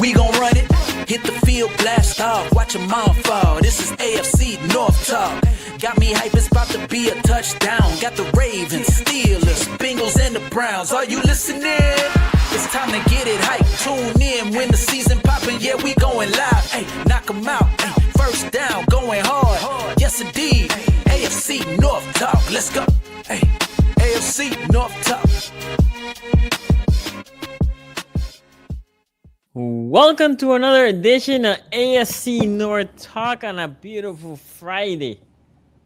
we gon' run it. Hit the field, blast off, watch 'em all fall. This is AFC North talk. Got me hype, it's about to be a touchdown. Got the Ravens, Steelers, Bengals, and the Browns. Are you listening? It's time to get it hype. Tune in when the season poppin'. Yeah, we going live. Hey, knock 'em out. Ay, first down, going hard. Yes, indeed. AFC North talk. Let's go. Hey, AFC North talk. Welcome to another edition of AFC North Talk on a beautiful Friday.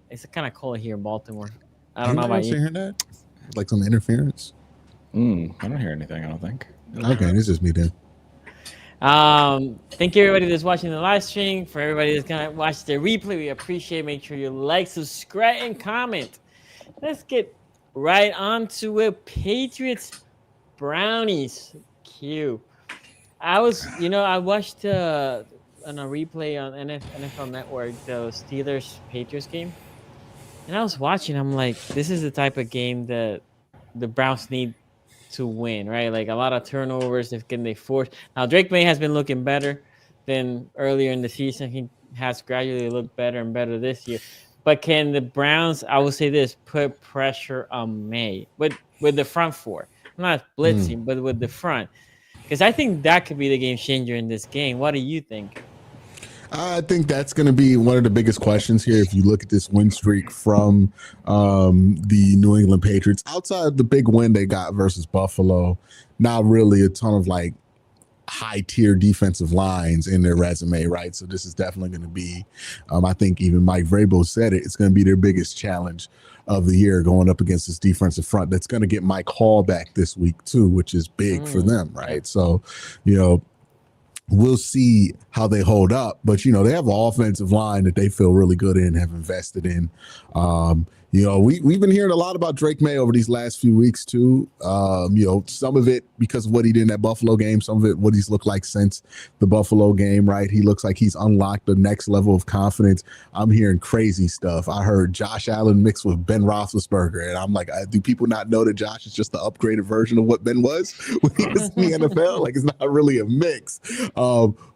It's kind of cold here in Baltimore. I don't know about you. Hearing that? Like some interference? I don't hear anything, I don't think. Okay, it's just me then. Thank you everybody that's watching the live stream. For everybody that's gonna watch the replay, we appreciate it. Make sure you like, subscribe, and comment. Let's get right on to it. Patriots, Brownies. Q. I watched on a replay on NFL Network the Steelers Patriots game, and I was watching. I'm like, this is the type of game that the Browns need to win, right? Like a lot of turnovers. If they force now, Drake May has been looking better than earlier in the season. He has gradually looked better and better this year. But can the Browns? I will say this: put pressure on May with the front four, not blitzing, but with the front. Because I think that could be the game changer in this game. What do you think? I think that's going to be one of the biggest questions here. If you look at this win streak from the New England Patriots, outside of the big win they got versus Buffalo, not really a ton of like high tier defensive lines in their resume, right? So this is definitely going to be, I think even Mike Vrabel said it, it's going to be their biggest challenge of the year going up against this defensive front. That's going to get Mike Hall back this week too, which is big for them, right? So, we'll see how they hold up, but they have an offensive line that they feel really good in, have invested in. We've been hearing a lot about Drake May over these last few weeks too. Some of it because of what he did in that Buffalo game, some of it what he's looked like since the Buffalo game, right? He looks like he's unlocked the next level of confidence. I'm hearing crazy stuff. I heard Josh Allen mixed with Ben Roethlisberger, and I'm like, do people not know that Josh is just the upgraded version of what Ben was when he was in the NFL? Like, it's not really a mix.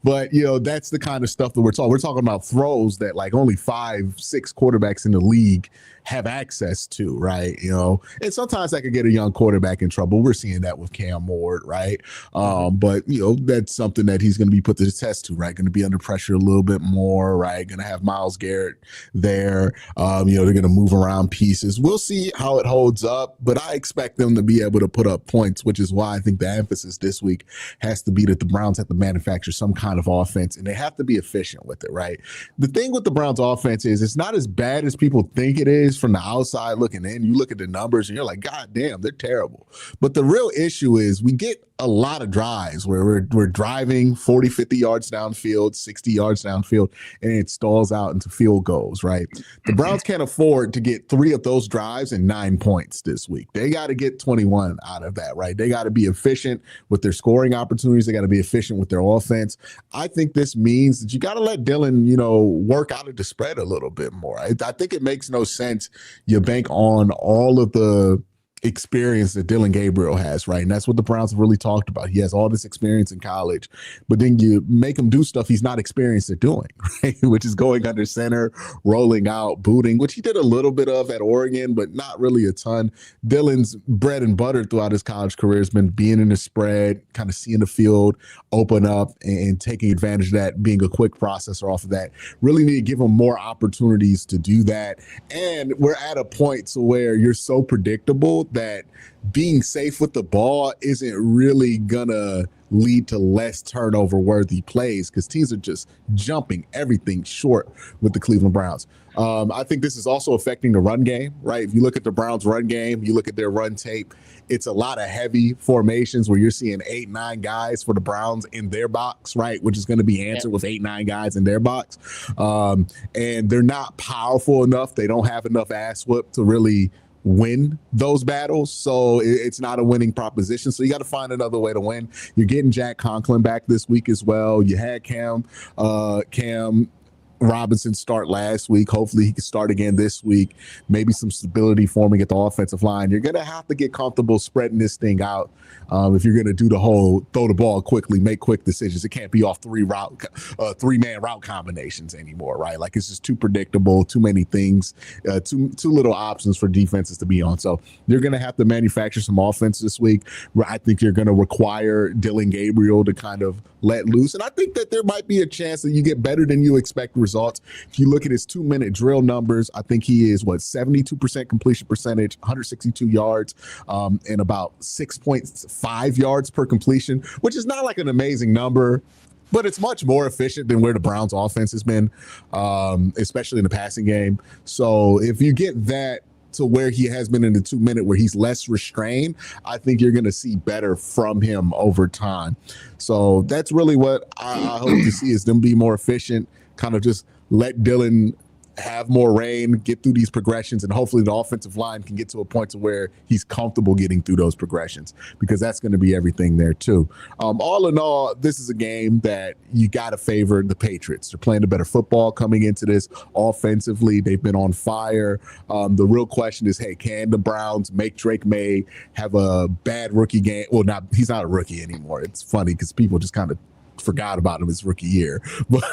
But that's the kind of stuff that we're talking. We're talking about throws that like only 5-6 quarterbacks in the league have access to, right? And sometimes that could get a young quarterback in trouble. We're seeing that with Cam Ward, right? But that's something that he's going to be put to the test to, right? Going to be under pressure a little bit more, right? Going to have Myles Garrett there. They're going to move around pieces. We'll see how it holds up, but I expect them to be able to put up points, which is why I think the emphasis this week has to be that the Browns have to manufacture some kind of offense, and they have to be efficient with it, right? The thing with the Browns offense is it's not as bad as people think it is from the outside looking in. You look at the numbers and you're like, God damn, they're terrible. But the real issue is we get a lot of drives where we're driving 40, 50 yards downfield, 60 yards downfield, and it stalls out into field goals, right? The Browns can't afford to get 3 of those drives and 9 points this week. They got to get 21 out of that, right? They got to be efficient with their scoring opportunities. They got to be efficient with their offense. I think this means that you got to let Dylan, work out of the spread a little bit more. I think it makes no sense you bank on all of the experience that Dylan Gabriel has, right? And that's what the Browns have really talked about. He has all this experience in college, but then you make him do stuff he's not experienced at doing, right? Which is going under center, rolling out, booting, which he did a little bit of at Oregon, but not really a ton. Dylan's bread and butter throughout his college career has been being in the spread, kind of seeing the field open up and taking advantage of that, being a quick processor off of that. Really need to give him more opportunities to do that. And we're at a point to where you're so predictable that being safe with the ball isn't really gonna lead to less turnover worthy plays because teams are just jumping everything short with the Cleveland Browns. I think this is also affecting the run game, right? If you look at the Browns run game, you look at their run tape, it's a lot of heavy formations where you're seeing 8-9 guys for the Browns in their box, right? Which is going to be answered with 8-9 guys in their box. And they're not powerful enough. They don't have enough ass whoop to really win those battles. So it's not a winning proposition. So you got to find another way to win. You're getting Jack Conklin back this week as well. You had Cam Robinson start last week. Hopefully he can start again this week. Maybe some stability forming at the offensive line. You're going to have to get comfortable spreading this thing out if you're going to do the whole throw the ball quickly, make quick decisions. It can't be off three-man route combinations anymore, right? Like it's just too predictable, too many things, too little options for defenses to be on. So you're going to have to manufacture some offense this week. I think you're going to require Dylan Gabriel to kind of let loose. And I think that there might be a chance that you get better than you expect results. If you look at his 2-minute drill numbers, I think he is 72% completion percentage, 162 yards, and about 6.5 yards per completion, which is not like an amazing number, but it's much more efficient than where the Browns offense has been, especially in the passing game. So if you get that to where he has been in the 2-minute where he's less restrained, I think you're going to see better from him over time. So that's really what I hope to see, is them be more efficient, kind of just let Dylan have more reign, get through these progressions, and hopefully the offensive line can get to a point to where he's comfortable getting through those progressions, because that's going to be everything there too. All in all, this is a game that you got to favor the Patriots. They're playing a better football coming into this. Offensively, they've been on fire. The real question is, hey, can the Browns make Drake May have a bad rookie game? Well, he's not a rookie anymore. It's funny because people just kind of forgot about him his rookie year, but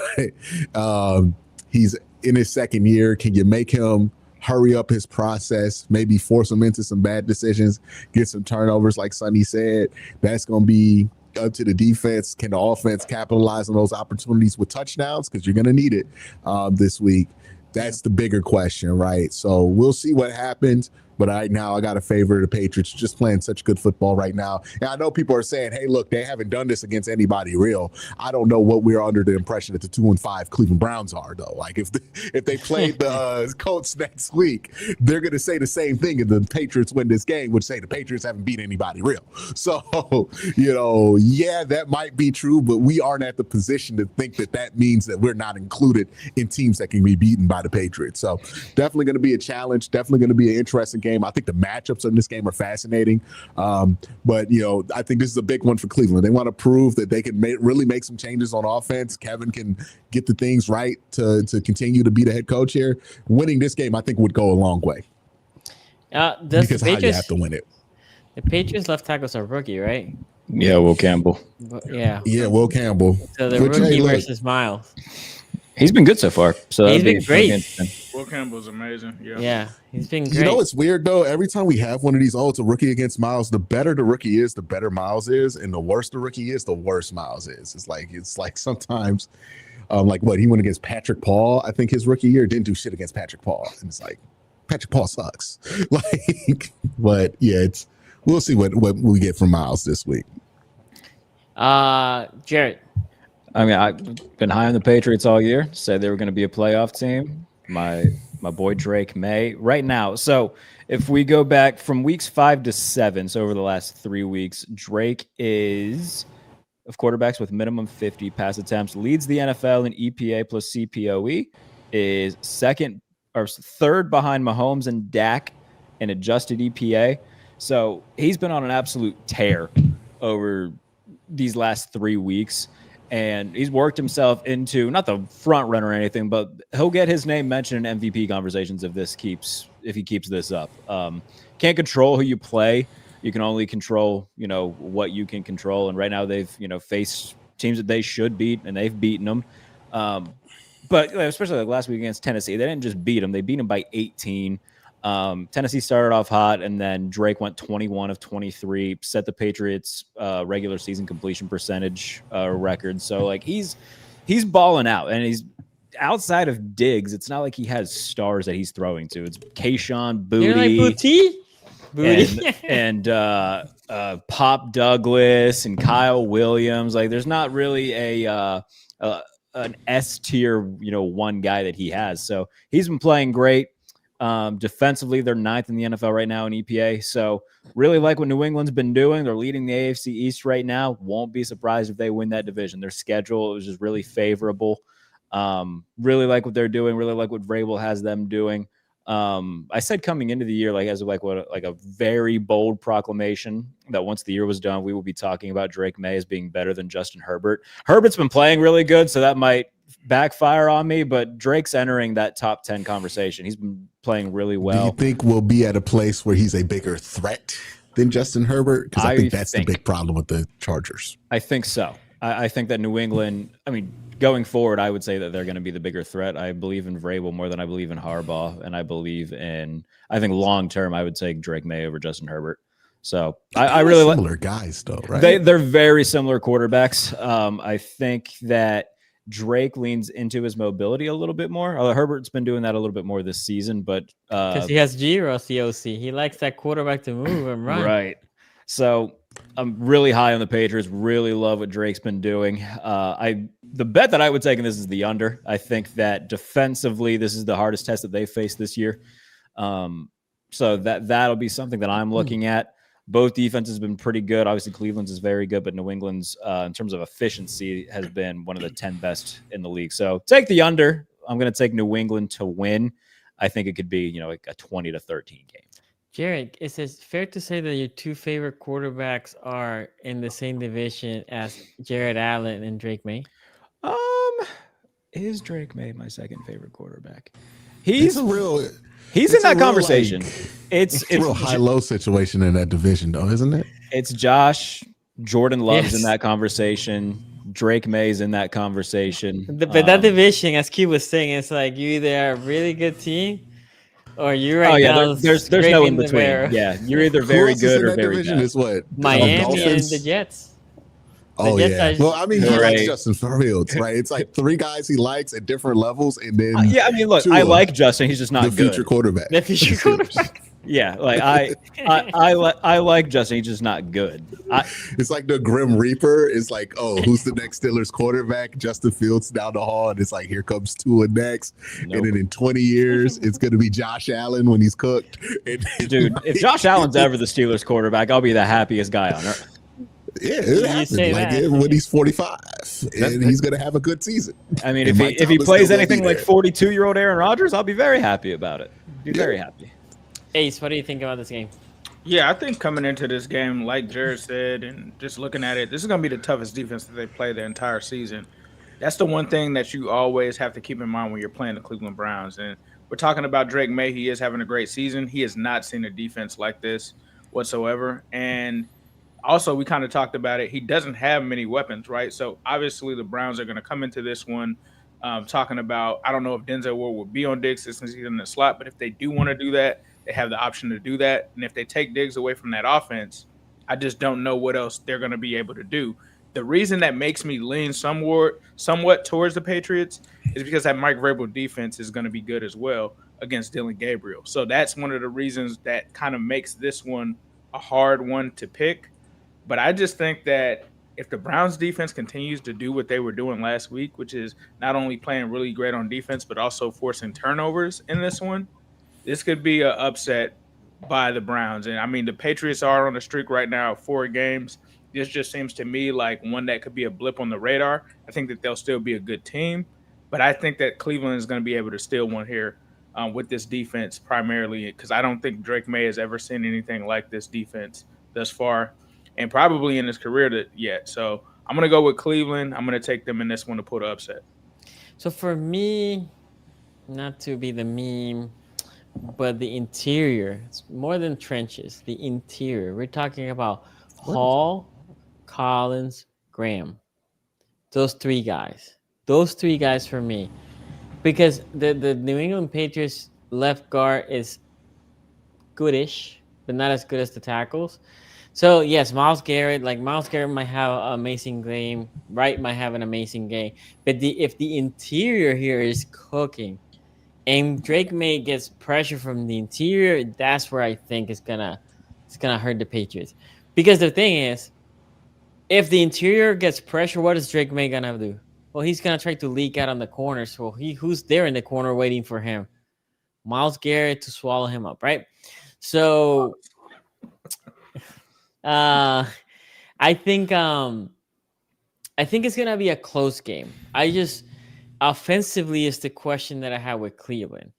he's in his second year. Can you make him hurry up his process, maybe force him into some bad decisions, get some turnovers like Sonny said? That's going to be up to the defense. Can the offense capitalize on those opportunities with touchdowns? Because you're going to need it this week. That's the bigger question, right? So we'll see what happens. But right now, I got to favor the Patriots, just playing such good football right now. And I know people are saying, hey, look, they haven't done this against anybody real. I don't know what we're under the impression that the 2-5 Cleveland Browns are, though. Like, if they played the Colts next week, they're going to say the same thing, and the Patriots win this game, would say the Patriots haven't beat anybody real. So, yeah, that might be true, but we aren't at the position to think that means that we're not included in teams that can be beaten by the Patriots. So definitely going to be a challenge, definitely going to be an interesting game. I think the matchups in this game are fascinating. But, I think this is a big one for Cleveland. They want to prove that they can really make some changes on offense. Kevin can get the things right to continue to be the head coach here. Winning this game, I think, would go a long way. Because how you have to win it. The Patriots left tackle's a rookie, right? Yeah, Will Campbell. Yeah, Will Campbell. So the rookie versus Miles. He's been good so far. So he's been great. Will Campbell's amazing. Yeah, he's been great. It's weird though. Every time we have one of these, it's a rookie against Miles. The better the rookie is, the better Miles is, and the worse the rookie is, the worse Miles is. It's like sometimes, like what he went against Patrick Paul. I think his rookie year didn't do shit against Patrick Paul, and it's like Patrick Paul sucks. But yeah, we'll see what we get from Miles this week. Jarrett. I mean, I've been high on the Patriots all year. Said they were going to be a playoff team. My boy Drake May right now. So if we go back from weeks 5 to 7, so over the last 3 weeks, Drake is, of quarterbacks with minimum 50 pass attempts, leads the NFL in EPA plus CPOE, is third behind Mahomes and Dak in adjusted EPA. So he's been on an absolute tear over these last 3 weeks. And he's worked himself into, not the front runner or anything, but he'll get his name mentioned in MVP conversations if he keeps this up. Can't control who you play. You can only control, what you can control. And right now they've, faced teams that they should beat, and they've beaten them. But especially like last week against Tennessee, they didn't just beat them. They beat them by 18. Tennessee started off hot, and then Drake went 21 of 23, set the Patriots regular season completion percentage record. So he's balling out, and he's outside of Diggs. It's not like he has stars that he's throwing to. It's Kayshawn, Booty, and Pop Douglas and Kyle Williams. There's not really an S tier, one guy that he has. So he's been playing great. Defensively, they're 9th in the NFL right now in EPA. So really like what New England's been doing. They're leading the AFC East right now. Won't be surprised if they win that division. Their schedule is just really favorable. Really like what they're doing. Really like what Vrabel has them doing. I said coming into the year, like a very bold proclamation that once the year was done, we will be talking about Drake May as being better than Justin Herbert. Herbert's been playing really good, so that might backfire on me, but Drake's entering that top 10 conversation. He's been playing really well. Do you think we'll be at a place where he's a bigger threat than Justin Herbert? Because I think that's the big problem with the Chargers. I think so. I think that New England, going forward, I would say that they're going to be the bigger threat. I believe in Vrabel more than I believe in Harbaugh, and I think long term, I would take Drake May over Justin Herbert. So I really like similar guys, though, right? They're very similar quarterbacks. I think that Drake leans into his mobility a little bit more. Herbert's been doing that a little bit more this season, but because he has G-Ross, he likes that quarterback to move and run. Right. So I'm really high on the Patriots. Really love what Drake's been doing. The bet that I would take in this is the under. I think that defensively, this is the hardest test that they faced this year. So that'll be something that I'm looking at. Both defenses have been pretty good. Obviously, Cleveland's is very good, but New England's, in terms of efficiency, has been one of the 10 best in the league. So take the under. I'm going to take New England to win. I think it could be, like a 20-13 game. Jared, is it fair to say that your two favorite quarterbacks are in the same division as Jared Allen and Drake May? Is Drake May my second favorite quarterback? He's in that conversation. It's a real high-low situation in that division, though, isn't it? It's Josh. Jordan Love's in that conversation. Drake May's in that conversation. But that division, as Q was saying, it's like you either are a really good team or you're there's no in between. Yeah, you're either very good or very bad. Is what Miami and the Jets. Yeah. Well, he likes Justin Fields, right? It's like three guys he likes at different levels, and then look, I like Justin. He's just not the future quarterback. The future quarterback. Yeah, like I like Justin. He's just not good. It's like the Grim Reaper. It's like, who's the next Steelers quarterback? Justin Fields down the hall, and it's like, here comes Tua next. Nope. And then in 20 years, it's going to be Josh Allen when he's cooked. Dude, if Josh Allen's ever the Steelers quarterback, I'll be the happiest guy on earth. Yeah, it happens. When he's 45, and he's going to have a good season. If he plays anything like 42-year-old Aaron Rodgers, I'll be very happy about it. Very happy. Ace, what do you think about this game? Yeah, I think coming into this game, like Jared said, and just looking at it, this is going to be the toughest defense that they play the entire season. That's the one thing that you always have to keep in mind when you're playing the Cleveland Browns. And we're talking about Drake May. He is having a great season. He has not seen a defense like this whatsoever. And also, we kind of talked about it. He doesn't have many weapons, right? So, obviously, the Browns are going to come into this one talking about, I don't know if Denzel Ward will be on Diggs since he's in the slot, but if they do want to do that, they have the option to do that. And if they take Diggs away from that offense, I just don't know what else they're going to be able to do. The reason that makes me lean somewhat towards the Patriots is because that Mike Vrabel defense is going to be good as well against Dylan Gabriel. So that's one of the reasons that kind of makes this one a hard one to pick. But I just think that if the Browns defense continues to do what they were doing last week, which is not only playing really great on defense, but also forcing turnovers in this one, this could be an upset by the Browns. And, the Patriots are on a streak right now of 4 games. This just seems to me like one that could be a blip on the radar. I think that they'll still be a good team. But I think that Cleveland is going to be able to steal one here with this defense primarily because I don't think Drake May has ever seen anything like this defense thus far and probably in his career yet. So I'm going to go with Cleveland. I'm going to take them in this one to pull the upset. So for me, not to be the meme, but the interior, it's more than trenches, the interior. We're talking about Hall, Collins, Graham. Those three guys for me. Because the New England Patriots left guard is goodish, but not as good as the tackles. So, yes, Myles Garrett might have an amazing game. Wright might have an amazing game. But if the interior here is cooking and Drake May gets pressure from the interior, that's where I think it's gonna hurt the Patriots. Because the thing is, if the interior gets pressure, what is Drake May gonna do? Well, he's gonna try to leak out on the corners. So who's there in the corner waiting for him? Myles Garrett to swallow him up, right? So I think it's gonna be a close game. Offensively is the question that I have with Cleveland.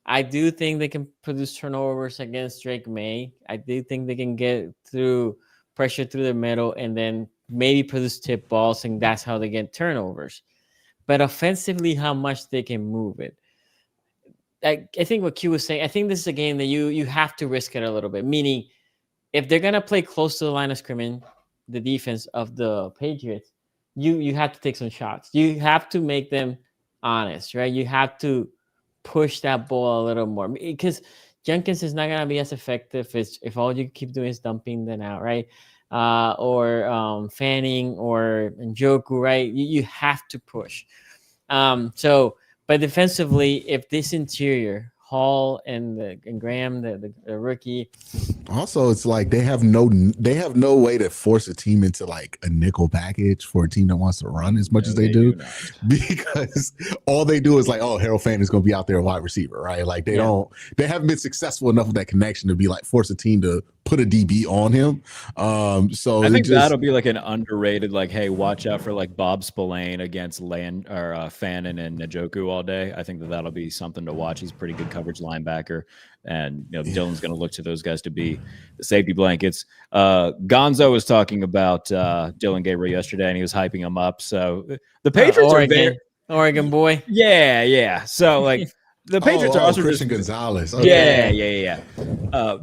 I do think they can produce turnovers against Drake May. I do think they can get through pressure through the middle and then maybe produce tip balls, and that's how they get turnovers. But offensively, how much they can move it. I think what Q was saying, I think this is a game that you have to risk it a little bit. Meaning, if they're gonna play close to the line of scrimmage, the defense of the Patriots, you have to take some shots. You have to make them honest, right? You have to push that ball a little more because Jenkins is not gonna be as effective if all you keep doing is dumping them out, right? Or Fanning or Njoku, right? You have to push. But defensively, if this interior, Hall and Graham, the rookie. Also, it's like they have no way to force a team into like a nickel package for a team that wants to run as much as they do because all they do is like, oh, Harold Fanning is going to be out there wide receiver, right? Like they haven't been successful enough with that connection to be like force a team to put a DB on him. So I think that'll be like an underrated, like, hey, watch out for like Bob Spillane against Fannin and Njoku all day. I think that'll be something to watch. He's pretty good coverage linebacker, and Dylan's going to look to those guys to be the safety blankets. Gonzo was talking about Dylan Gabriel yesterday, and he was hyping him up. So the Patriots are Oregon boy. Yeah. So like. The Patriots are also Christian Gonzalez. Okay. Yeah.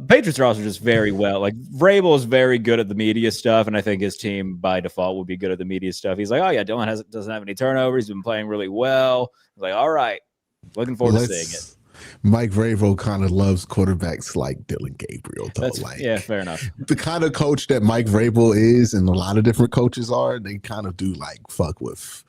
Patriots are also just very well. Like Vrabel is very good at the media stuff, and I think his team by default will be good at the media stuff. He's like, oh yeah, Dylan doesn't have any turnovers. He's been playing really well. I was like, all right, looking forward to seeing it. Mike Vrabel kind of loves quarterbacks like Dylan Gabriel, though. Yeah, fair enough. The kind of coach that Mike Vrabel is, and a lot of different coaches are, they kind of do like fuck with.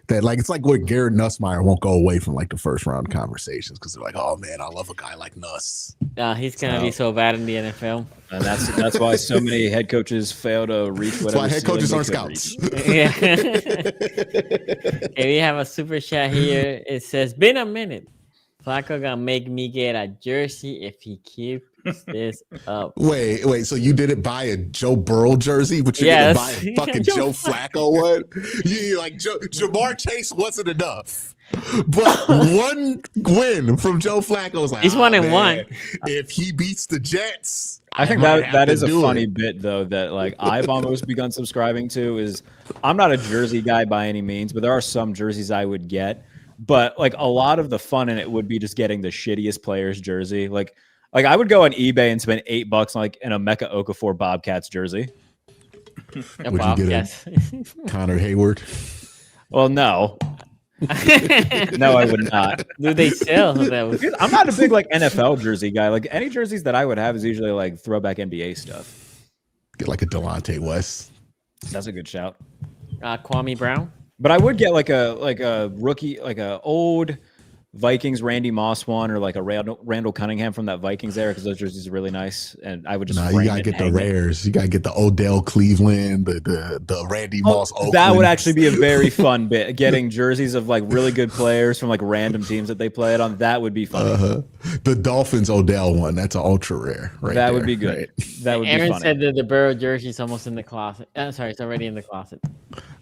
That like it's like where Garrett Nussmeier won't go away from like the first round conversations because they're like, oh man, I love a guy like Nuss. He's gonna be so bad in the NFL, and that's why so many head coaches fail to reach whatever. That's why head coaches aren't scouts. Yeah. Okay, we have a super chat here. It says, "Been a minute. Flacco gonna make me get a jersey if he keeps this up." Wait. So you didn't buy a Joe Burrow jersey, but you're gonna buy a fucking Joe Flacco one? You like Jamar Chase wasn't enough, but one win from Joe Flacco was like he's 1-1. If he beats the Jets, I think that is a funny bit though that like I've almost begun subscribing to. Is I'm not a jersey guy by any means, but there are some jerseys I would get. But like a lot of the fun in it would be just getting the shittiest player's jersey. Like I would go on eBay and spend $8 like in a Mecca Okafor Bobcats jersey. Would you get a Connor Hayward? Well, no. No, I would not. Do they sell those? I'm not a big like NFL jersey guy. Like any jerseys that I would have is usually like throwback NBA stuff. Get like a Delonte West. That's a good shout. Kwame Brown. But I would get like a rookie, like a old Vikings Randy Moss one, or like a Randall Cunningham from that Vikings era, because those jerseys are really nice. And I would just you gotta get the rares. You gotta get the Odell Cleveland, the Randy Moss. Oakland. That would actually be a very fun bit. Getting jerseys of like really good players from like random teams that they played on. That would be fun. The Dolphins Odell one. That's an ultra rare. Right. That there, would be good. Right? That would Aaron be funny. said that the Burrow jersey's almost in the closet. Sorry, it's already in the closet.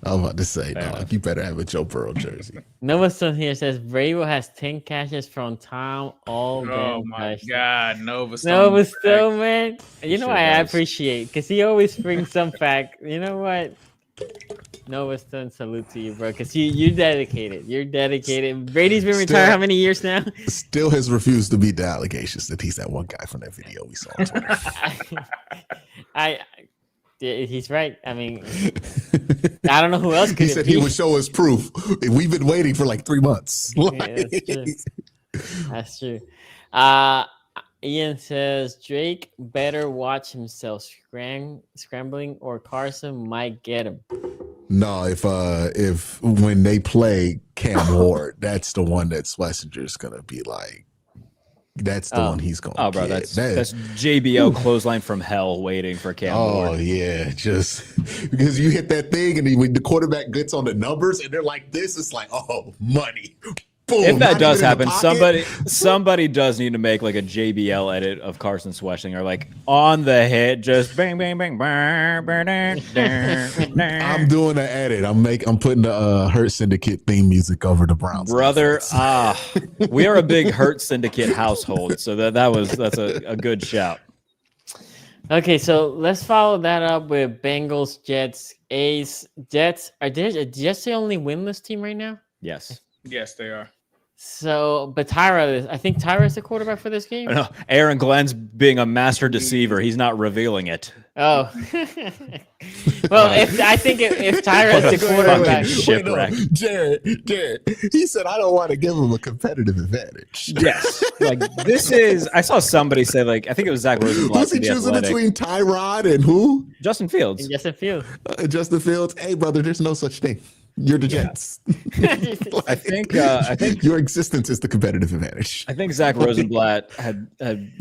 I was about to say, you better have a Joe Burrow jersey. Nova Stone here says Vrabel has 10 catches from Tom all day. Oh my God, Nova Stone. Nova Stone, man. You know what I appreciate? Because he always brings some fact. You know what? Nova Stone, salute to you, bro. Because you're dedicated. You're dedicated. Brady's been retired how many years now? Still has refused to beat the allegations that he's that one guy from that video we saw on Twitter. He's right. I mean, I don't know who else could. He said he would show us proof. We've been waiting for like 3 months. Yeah, that's true. Ian says Drake better watch himself scrambling, or Carson might get him. No, if when they play Cam Ward, that's the one that Schlesinger's gonna be like. That's the one he's going. Oh, bro, that's JBL clothesline from hell waiting for Cam Ward. Oh yeah, just because you hit that thing and when the quarterback gets on the numbers and they're like this, it's like money. Boom, if that not does even in the happen, pocket. somebody does need to make like a JBL edit of Carson Schlesinger, like on the hit, just bang, bang, bang, bang, bang, bang, bang. I'm doing an edit. I'm putting the Hurt Syndicate theme music over the Browns. Brother, defense. we are a big Hurt Syndicate household, so that's a good shout. Okay, so let's follow that up with Bengals, Jets, A's. Jets are Jets the only winless team right now? Yes. Yes, they are. So, but I think Tyra is the quarterback for this game. I know. Aaron Glenn's being a master deceiver. He's not revealing it. Oh, well, if Tyra is the quarterback, Shipwreck. Jared, he said I don't want to give him a competitive advantage. Yes, like this is. I saw somebody say, like, I think it was Zach Rosenblatt. Who's he choosing between Tyrod and who? Justin Fields. and Justin Fields. Justin Fields. Hey, brother, there's no such thing. You're the Jets. I think your existence is the competitive advantage. I think Zach Rosenblatt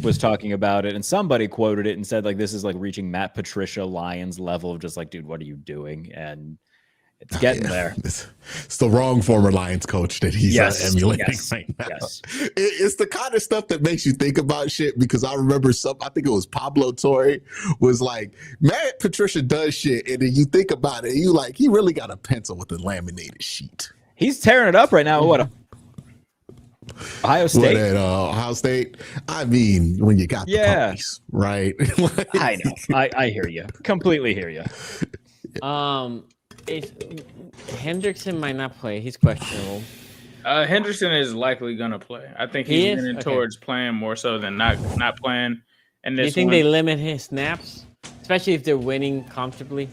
was talking about it, and somebody quoted it and said, like, this is like reaching Matt Patricia Lions level of just like, dude, what are you doing? And it's getting there. It's the wrong former Lions coach that he's emulating right now. Yes. It's the kind of stuff that makes you think about shit, because I remember I think it was Pablo Torre was like, Matt Patricia does shit, and then you think about it, and you like, he really got a pencil with a laminated sheet. He's tearing it up right now. What? Ohio State. What, at Ohio State? I mean, when you got the puppies, right? I know. I hear you. Completely hear you. Hendrickson might not play. He's questionable. Henderson is likely going to play. I think he's leaning towards playing more so than not playing. And do you think they limit his snaps, especially if they're winning comfortably?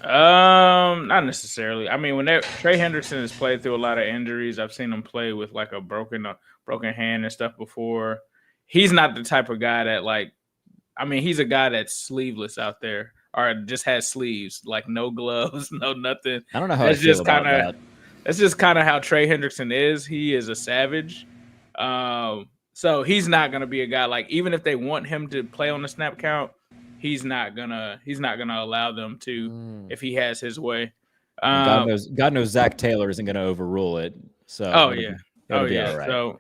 Not necessarily. I mean, when Trey Hendrickson has played through a lot of injuries, I've seen him play with like a broken hand and stuff before. He's not the type of guy that he's a guy that's sleeveless out there. Or just has sleeves, like no gloves, no nothing. I don't know how I feel about that. That's just kind of how Trey Hendrickson is. He is a savage. So he's not gonna be a guy like, even if they want him to play on the snap count, he's not gonna allow them to if he has his way. God knows Zach Taylor isn't gonna overrule it. So it'll be all right.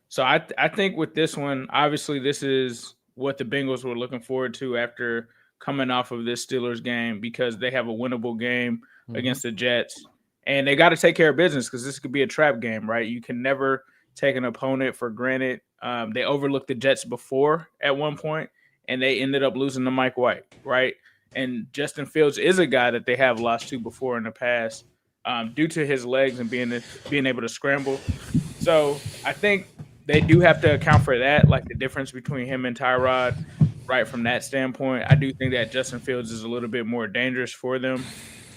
So I think with this one, obviously this is what the Bengals were looking forward to after coming off of this Steelers game, because they have a winnable game against the Jets, and they got to take care of business because this could be a trap game, right? You can never take an opponent for granted. They overlooked the Jets before at one point, and they ended up losing to Mike White, right? And Justin Fields is a guy that they have lost to before in the past due to his legs and being able to scramble. So I think they do have to account for that, like the difference between him and Tyrod. Right, from that standpoint, I do think that Justin Fields is a little bit more dangerous for them.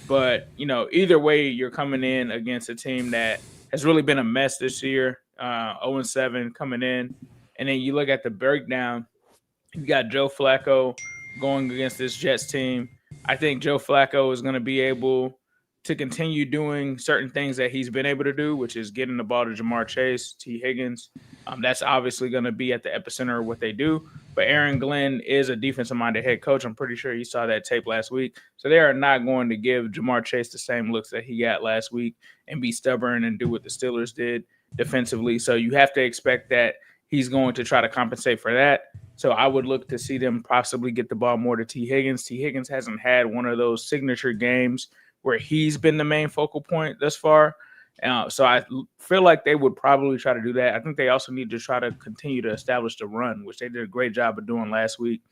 But, either way, you're coming in against a team that has really been a mess this year, 0-7 coming in. And then you look at the breakdown, you got Joe Flacco going against this Jets team. I think Joe Flacco is going to be able to continue doing certain things that he's been able to do, which is getting the ball to Jamar Chase, T. Higgins. That's obviously going to be at the epicenter of what they do. But Aaron Glenn is a defensive-minded head coach. I'm pretty sure you saw that tape last week. So they are not going to give Jamar Chase the same looks that he got last week and be stubborn and do what the Steelers did defensively. So you have to expect that he's going to try to compensate for that. So I would look to see them possibly get the ball more to T. Higgins. T. Higgins hasn't had one of those signature games where he's been the main focal point thus far. So I feel like they would probably try to do that. I think they also need to try to continue to establish the run, which they did a great job of doing last week,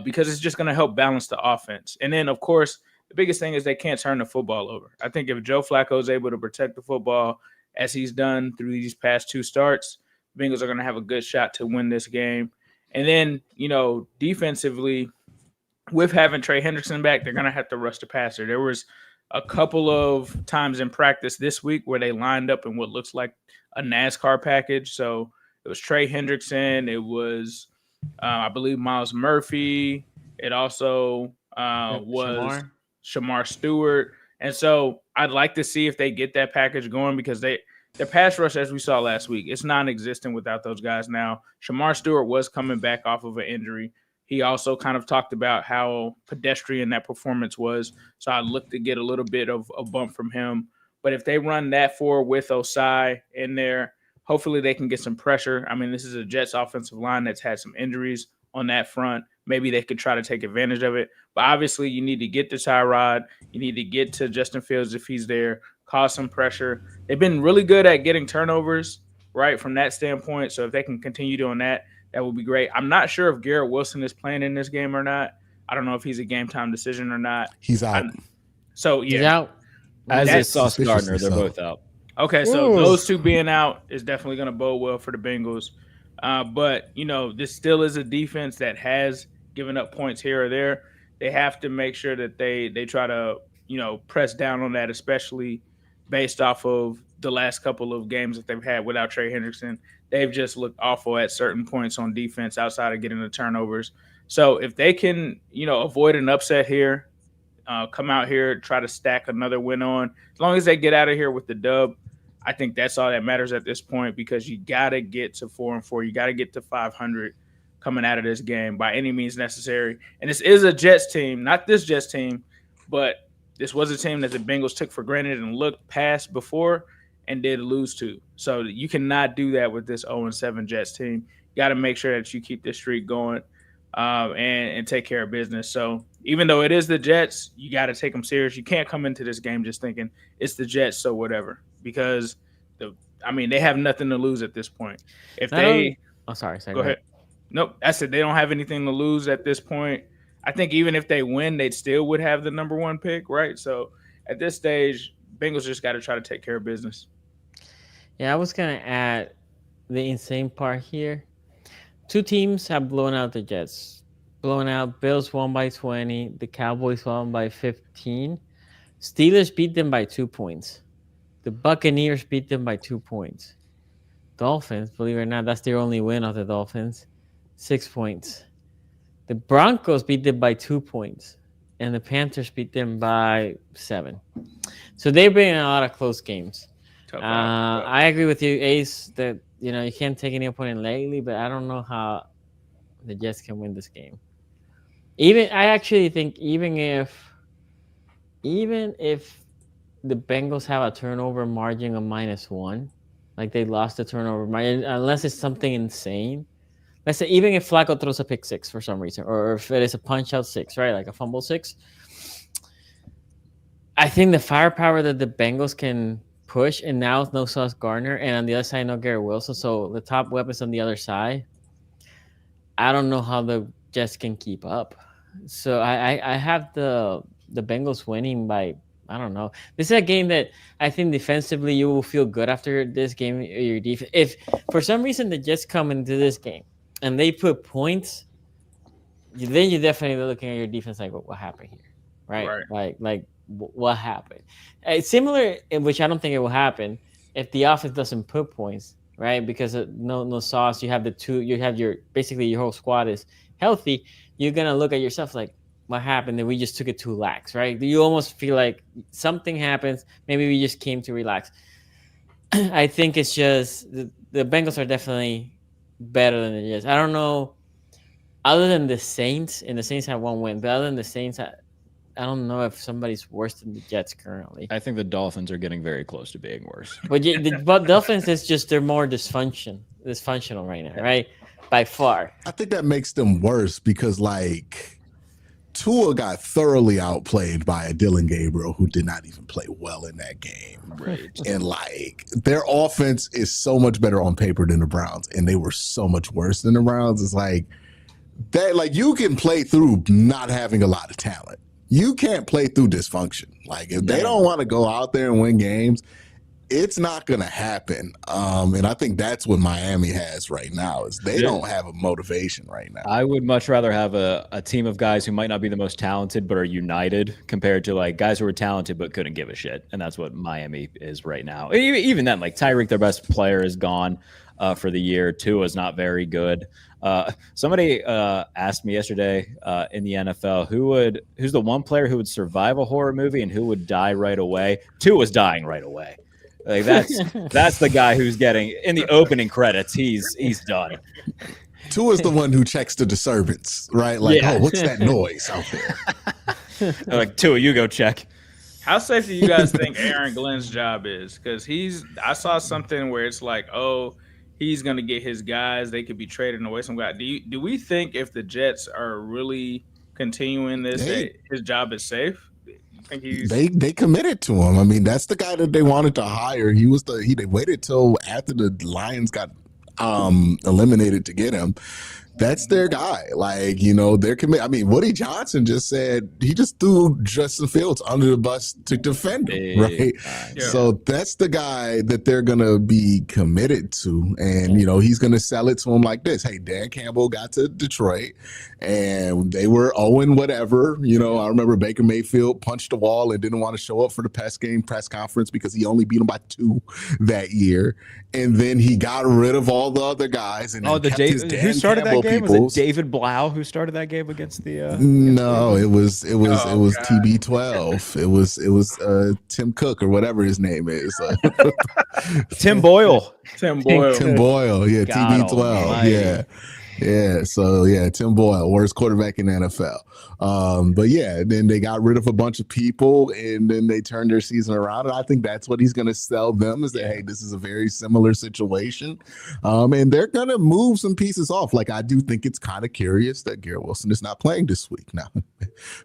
because it's just going to help balance the offense. And then, of course, the biggest thing is they can't turn the football over. I think if Joe Flacco is able to protect the football as he's done through these past two starts, the Bengals are going to have a good shot to win this game. And then, defensively, with having Trey Hendrickson back, they're going to have to rush the passer. There was a couple of times in practice this week where they lined up in what looks like a NASCAR package. So it was Trey Hendrickson. It was, I believe, Miles Murphy. It also was Shamar Stewart. And so I'd like to see if they get that package going, because their pass rush, as we saw last week, it's non-existent without those guys now. Shamar Stewart was coming back off of an injury. He also kind of talked about how pedestrian that performance was. So I'd look to get a little bit of a bump from him. But if they run that forward with Osai in there, hopefully they can get some pressure. I mean, this is a Jets offensive line that's had some injuries on that front. Maybe they could try to take advantage of it. But obviously, you need to get to Tyrod. You need to get to Justin Fields if he's there, cause some pressure. They've been really good at getting turnovers, right, from that standpoint. So if they can continue doing that, that would be great. I'm not sure if Garrett Wilson is playing in this game or not. I don't know if he's a game-time decision or not. He's out. So, yeah. He's out. As is Sauce suspiciously Gardner. They're so. both out. Okay, so Ooh. those two being out is definitely going to bode well for the Bengals. But, this still is a defense that has given up points here or there. They have to make sure that they try to, press down on that, especially based off of the last couple of games that they've had without Trey Hendrickson. They've just looked awful at certain points on defense outside of getting the turnovers. So if they can, avoid an upset here, come out here, try to stack another win on, as long as they get out of here with the dub, I think that's all that matters at this point, because you got to get to 4-4. You got to get to 500 coming out of this game by any means necessary. And this is a Jets team, not this Jets team, but this was a team that the Bengals took for granted and looked past before and did lose to. So you cannot do that with this 0-7 Jets team. You got to make sure that you keep this streak going and take care of business. So even though it is the Jets, you got to take them serious. You can't come into this game just thinking it's the Jets, so whatever, because they have nothing to lose at this point. If they sorry, go ahead. Nope, I said they don't have anything to lose at this point. I think even if they win, they still would have the number one pick, right? So at this stage, Bengals just got to try to take care of business. Yeah, I was going to add the insane part here. Two teams have blown out the Jets. Blown out. Bills won by 20. The Cowboys won by 15. Steelers beat them by 2 points. The Buccaneers beat them by 2 points. Dolphins, believe it or not, that's their only win of the Dolphins. 6 points. The Broncos beat them by 2 points. And the Panthers beat them by 7. So they've been in a lot of close games. I agree with you, Ace, that you can't take any opponent lately, but I don't know how the Jets can win this game. I actually think even if the Bengals have a turnover margin of -1, like they lost the turnover margin, unless it's something insane. Let's say even if Flacco throws a pick 6 for some reason, or if it is a punch out 6, right, like a fumble 6, I think the firepower that the Bengals can push, and now it's no Sauce Gardner, and on the other side, no Garrett Wilson. So the top weapons on the other side, I don't know how the Jets can keep up. So I have the Bengals winning by, I don't know. This is a game that I think defensively you will feel good after this game. Your defense, if for some reason the Jets come into this game and they put points, then you're definitely looking at your defense like, what happened here, right? Like what happened? Similar, in which I don't think it will happen if the offense doesn't put points, right? Because no Sauce, you have basically your whole squad is healthy. You're gonna look at yourself like, what happened? That we just took it too lax, right? You almost feel like something happens. Maybe we just came to relax. I think it's just the Bengals are definitely better than the Jets. I don't know, other than the Saints, and the Saints have 1 win, but other than the Saints, I don't know if somebody's worse than the Jets currently. I think the Dolphins are getting very close to being worse. But the Dolphins is just they're more dysfunctional right now, right? By far. I think that makes them worse because Tua got thoroughly outplayed by a Dylan Gabriel who did not even play well in that game. Right. And their offense is so much better on paper than the Browns, and they were so much worse than the Browns. It's that you can play through not having a lot of talent. You can't play through dysfunction. If they don't want to go out there and win games, it's not going to happen. And I think that's what Miami has right now is they don't have a motivation right now. I would much rather have a team of guys who might not be the most talented but are united compared to guys who are talented but couldn't give a shit. And that's what Miami is right now. Even then, Tyreek, their best player, is gone for the year. Tua is not very good. Somebody asked me yesterday in the NFL who's the one player who would survive a horror movie and who would die right away. Tua's dying right away. That's the guy who's getting in the opening credits. He's done. Tua's the one who checks the disturbance, right? Oh, what's that noise out there? They're Tua, you go check. How safe do you guys think Aaron Glenn's job is? Because I saw something where it's like, oh, he's gonna get his guys. They could be trading away some guy. Do we think if the Jets are really continuing this, that his job is safe? You think they committed to him. I mean, that's the guy that they wanted to hire. They waited till after the Lions got eliminated to get him. That's their guy. Like, they're committed. I mean, Woody Johnson just said he just threw Justin Fields under the bus to defend him, right? Yeah. So that's the guy that they're going to be committed to. And, he's going to sell it to him like this. Hey, Dan Campbell got to Detroit and they were 0 whatever. I remember Baker Mayfield punched the wall and didn't want to show up for the press conference because he only beat him by 2 that year. And then he got rid of all the other guys. And who started that game? Was it David Blau who started that game against the? No, it was TB12. It was Tim Cook or whatever his name is. Tim Boyle. Tim Boyle. Yeah, TB12. Yeah. So Tim Boyle, worst quarterback in the NFL. But then they got rid of a bunch of people and then they turned their season around. And I think that's what he's going to sell them is that, hey, this is a very similar situation. And they're going to move some pieces off. Like, I do think it's kind of curious that Garrett Wilson is not playing this week. Now,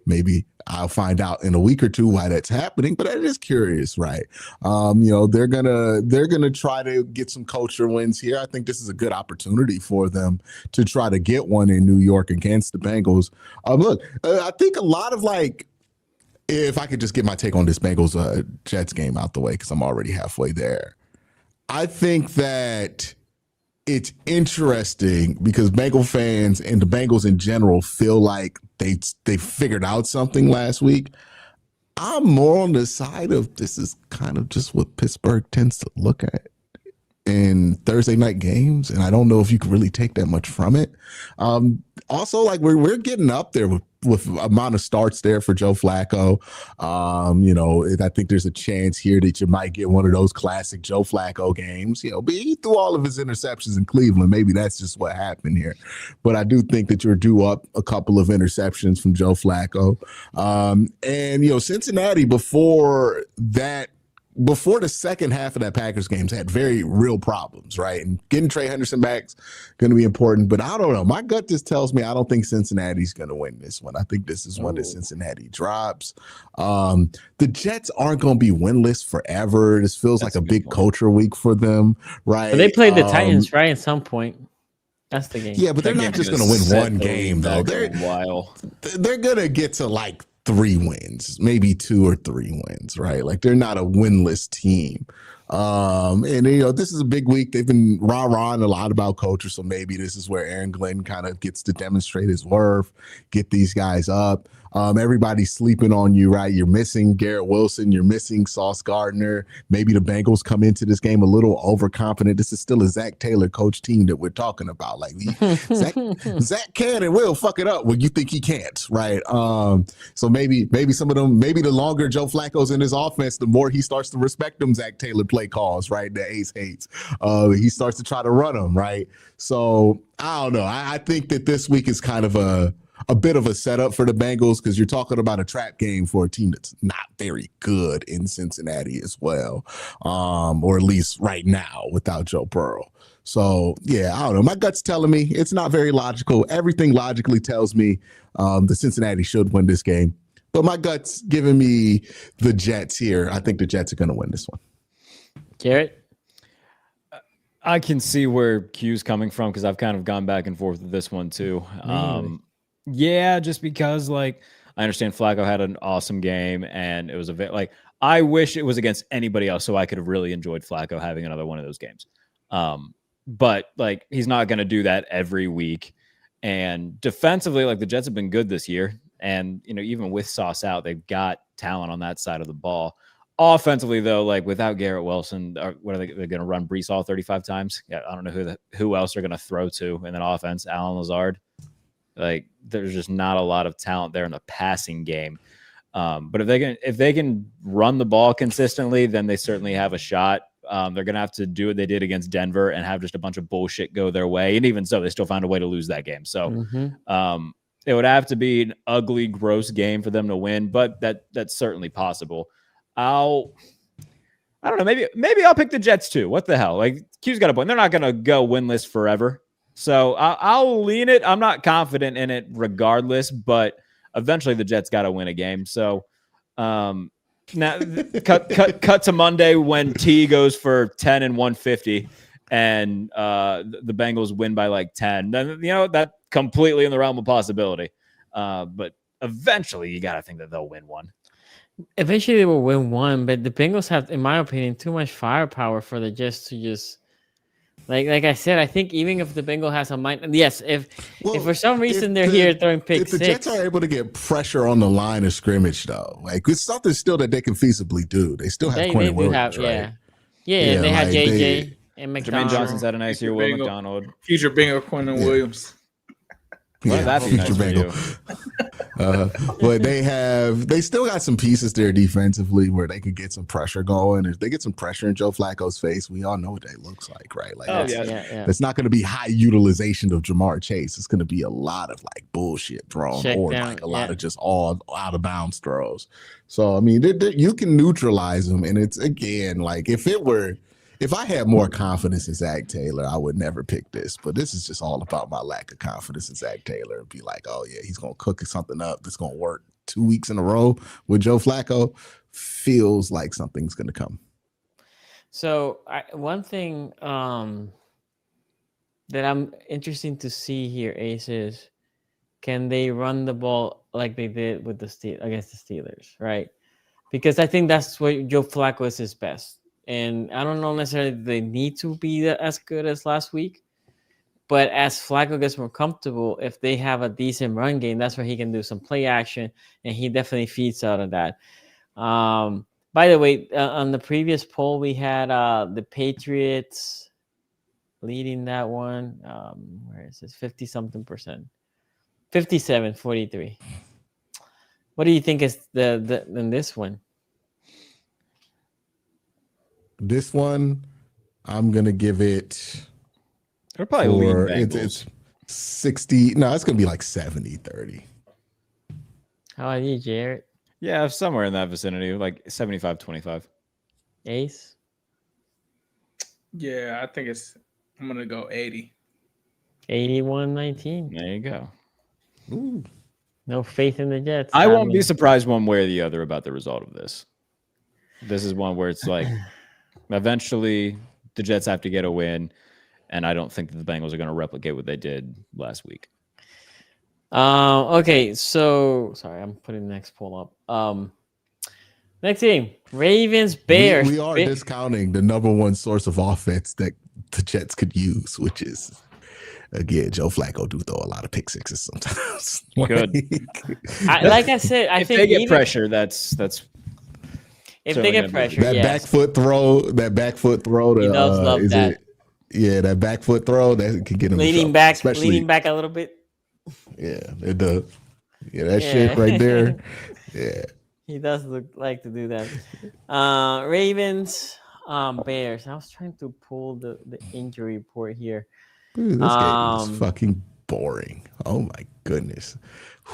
maybe I'll find out in a week or two why that's happening, but that is curious, right? They're gonna try to get some culture wins here. I think this is a good opportunity for them to try to get one in New York against the Bengals. Look, I think a lot of if I could just get my take on this Bengals Jets game out the way, because I'm already halfway there. I think that it's interesting because Bengal fans and the Bengals in general feel like they figured out something last week. I'm more on the side of this is kind of just what Pittsburgh tends to look at in Thursday night games, and I don't know if you can really take that much from it. Also, we're getting up there with amount of starts there for Joe Flacco. I think there's a chance here that you might get one of those classic Joe Flacco games. But he threw all of his interceptions in Cleveland. Maybe that's just what happened here. But I do think that you're due up a couple of interceptions from Joe Flacco. And Cincinnati before the second half of that Packers games had very real problems, right? And getting Trey Henderson back is going to be important, but I don't know. My gut just tells me I don't think Cincinnati's going to win this one. I think this is one that Cincinnati drops. The Jets aren't going to be winless forever. This feels like a big culture week for them, right? But they played the Titans, right, at some point. That's the game. Yeah, but they're not just going to win one game, though. They're going to get to 3 wins, maybe 2 or 3 wins, right? They're not a winless team. And this is a big week. They've been rah-rahing a lot about culture, so maybe this is where Aaron Glenn kind of gets to demonstrate his worth, get these guys up. Everybody's sleeping on you, right? You're missing Garrett Wilson. You're missing Sauce Gardner. Maybe the Bengals come into this game a little overconfident. This is still a Zach Taylor coach team that we're talking about. Zach can and will fuck it up when you think he can't, right? So maybe some of them, maybe the longer Joe Flacco's in his offense, the more he starts to respect them Zach Taylor play calls, right? The Ace hates. He starts to try to run them, right? So I don't know. I think that this week is kind of a bit of a setup for the Bengals because you're talking about a trap game for a team that's not very good in Cincinnati as well, or at least right now without Joe Burrow. So, I don't know. My gut's telling me it's not very logical. Everything logically tells me the Cincinnati should win this game. But my gut's giving me the Jets here. I think the Jets are going to win this one. Garrett? I can see where Q's coming from because I've kind of gone back and forth with this one too. Really? Yeah, just because I understand Flacco had an awesome game and it was I wish it was against anybody else so I could have really enjoyed Flacco having another one of those games. But he's not going to do that every week. And defensively, the Jets have been good this year. And, even with Sauce out, they've got talent on that side of the ball. Offensively, though, without Garrett Wilson, what are they going to run Brees Hall 35 times? Yeah, I don't know who else they're going to throw to in that offense. Allen Lazard. There's just not a lot of talent there in the passing game. But if they can run the ball consistently, then they certainly have a shot. They're going to have to do what they did against Denver and have just a bunch of bullshit go their way. And even so, they still found a way to lose that game. So it would have to be an ugly, gross game for them to win, but that's certainly possible. I don't know. Maybe I'll pick the Jets too. What the hell? Like Q's got a point. They're not going to go winless forever. So I'll lean it. I'm not confident in it regardless, but eventually the Jets got to win a game. So now cut to Monday when T goes for 10 and 150 and the Bengals win by like 10. Then, that completely in the realm of possibility. But eventually you got to think that they'll win one. Eventually they will win one, but the Bengals have, in my opinion, too much firepower for the Jets to just like I said. I think even if the Bengal has a mind, yes, if for some reason they're here throwing pick if the six, Jets are able to get pressure on the line of scrimmage, though, like it's something still that they can feasibly do. They still have Quentin Williams, right? Yeah, they have JJ and McDonald. Jermaine Johnson's had a nice year. Will McDonald, future Bengal Quentin Williams. Well, that'd be nice for you. But they still got some pieces there defensively where they could get some pressure going. If they get some pressure in Joe Flacco's face, we all know what that looks like, right? Like, it's not going to be high utilization of Jamar Chase. It's going to be a lot of like bullshit thrown like a lot of just all out of bounds throws. So I mean, you can neutralize them, and it's again like if I had more confidence in Zach Taylor, I would never pick this. But this is just all about my lack of confidence in Zach Taylor and be like, oh, yeah, he's going to cook something up that's going to work 2 weeks in a row with Joe Flacco. Feels like something's going to come. So one thing that I'm interested to see here, Ace, is can they run the ball like they did with against the Steelers, right? Because I think that's what Joe Flacco is his best. And I don't know necessarily they need to be as good as last week. But as Flacco gets more comfortable, if they have a decent run game, that's where he can do some play action. And he definitely feeds out of that. By the way, on the previous poll, we had the Patriots leading that one. Where is this? 50-something%. 57-43. What do you think is in this one? This one, I'm going to give it. They're probably it's 60. No, it's going to be like 70-30. How are you, Jared? Yeah, somewhere in that vicinity, like 75-25. Ace? Yeah, I think I'm going to go 80. 81-19. There you go. Ooh. No faith in the Jets. I won't be surprised one way or the other about the result of this. This is one where it's like eventually the Jets have to get a win, and I don't think that the Bengals are going to replicate what they did last week. Okay, so sorry, I'm putting the next poll up. Next game, Ravens, Bears. We are discounting the number one source of offense that the Jets could use, which is, again, Joe Flacco do throw a lot of pick sixes sometimes. Good. Like I said, I if think they get pressure, that's if they get pressure, that back foot throw to he does love that. That back foot throw that could get him leaning back a little bit. Yeah, it does. Yeah, that shit right there. Yeah, he does like to do that. Ravens, Bears. I was trying to pull the injury report here. Dude, this game is fucking boring. Oh my goodness.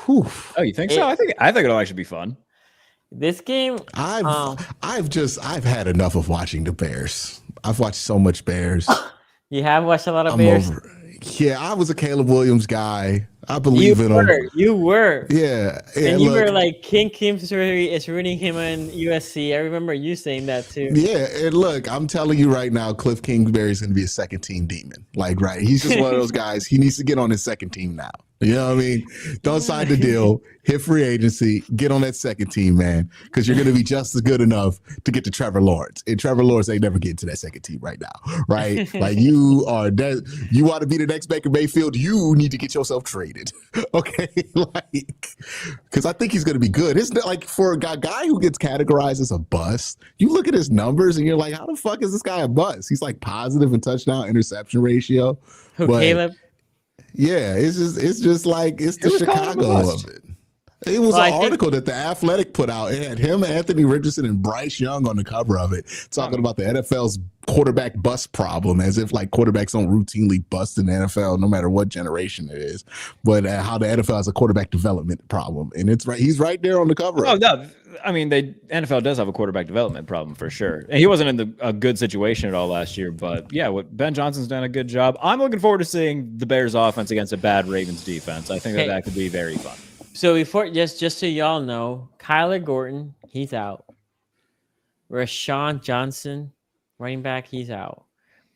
Whew. Oh, you think so? I think it'll actually be fun. This game, I've had enough of watching the Bears. I've watched so much Bears. You have watched a lot of Bears? Yeah, I was a Caleb Williams guy. I believe in him. You were. Yeah. And you were like, King Kingsbury is ruining him in USC. I remember you saying that too. Yeah, and look, I'm telling you right now, Cliff Kingsbury is going to be a second team demon. Like, right. He's just one of those guys. He needs to get on his second team now. You know what I mean? Don't sign the deal, hit free agency, get on that second team, man, because you're going to be just as good enough to get to Trevor Lawrence. And Trevor Lawrence ain't never getting to that second team right now, right? Like you want to be the next Baker Mayfield, you need to get yourself traded, okay? Like, because I think he's going to be good. It's like for a guy who gets categorized as a bust, you look at his numbers and you're like, how the fuck is this guy a bust? He's like positive in touchdown interception ratio. Caleb? Yeah, it's just like it's the Chicago of it. It was Well, an article that The Athletic put out. It had him, Anthony Richardson, and Bryce Young on the cover of it, talking about the NFL's quarterback bust problem, as if like quarterbacks don't routinely bust in the NFL, no matter what generation it is. But how the NFL has a quarterback development problem, and it's right. He's right there on the cover. Oh no, I mean NFL does have a quarterback development problem for sure, and he wasn't in a good situation at all last year. But yeah, what Ben Johnson's done a good job. I'm looking forward to seeing the Bears' offense against a bad Ravens defense. I think that could be very fun. So before, just so y'all know, Kyler Gordon, he's out. Rashawn Johnson, running back, he's out.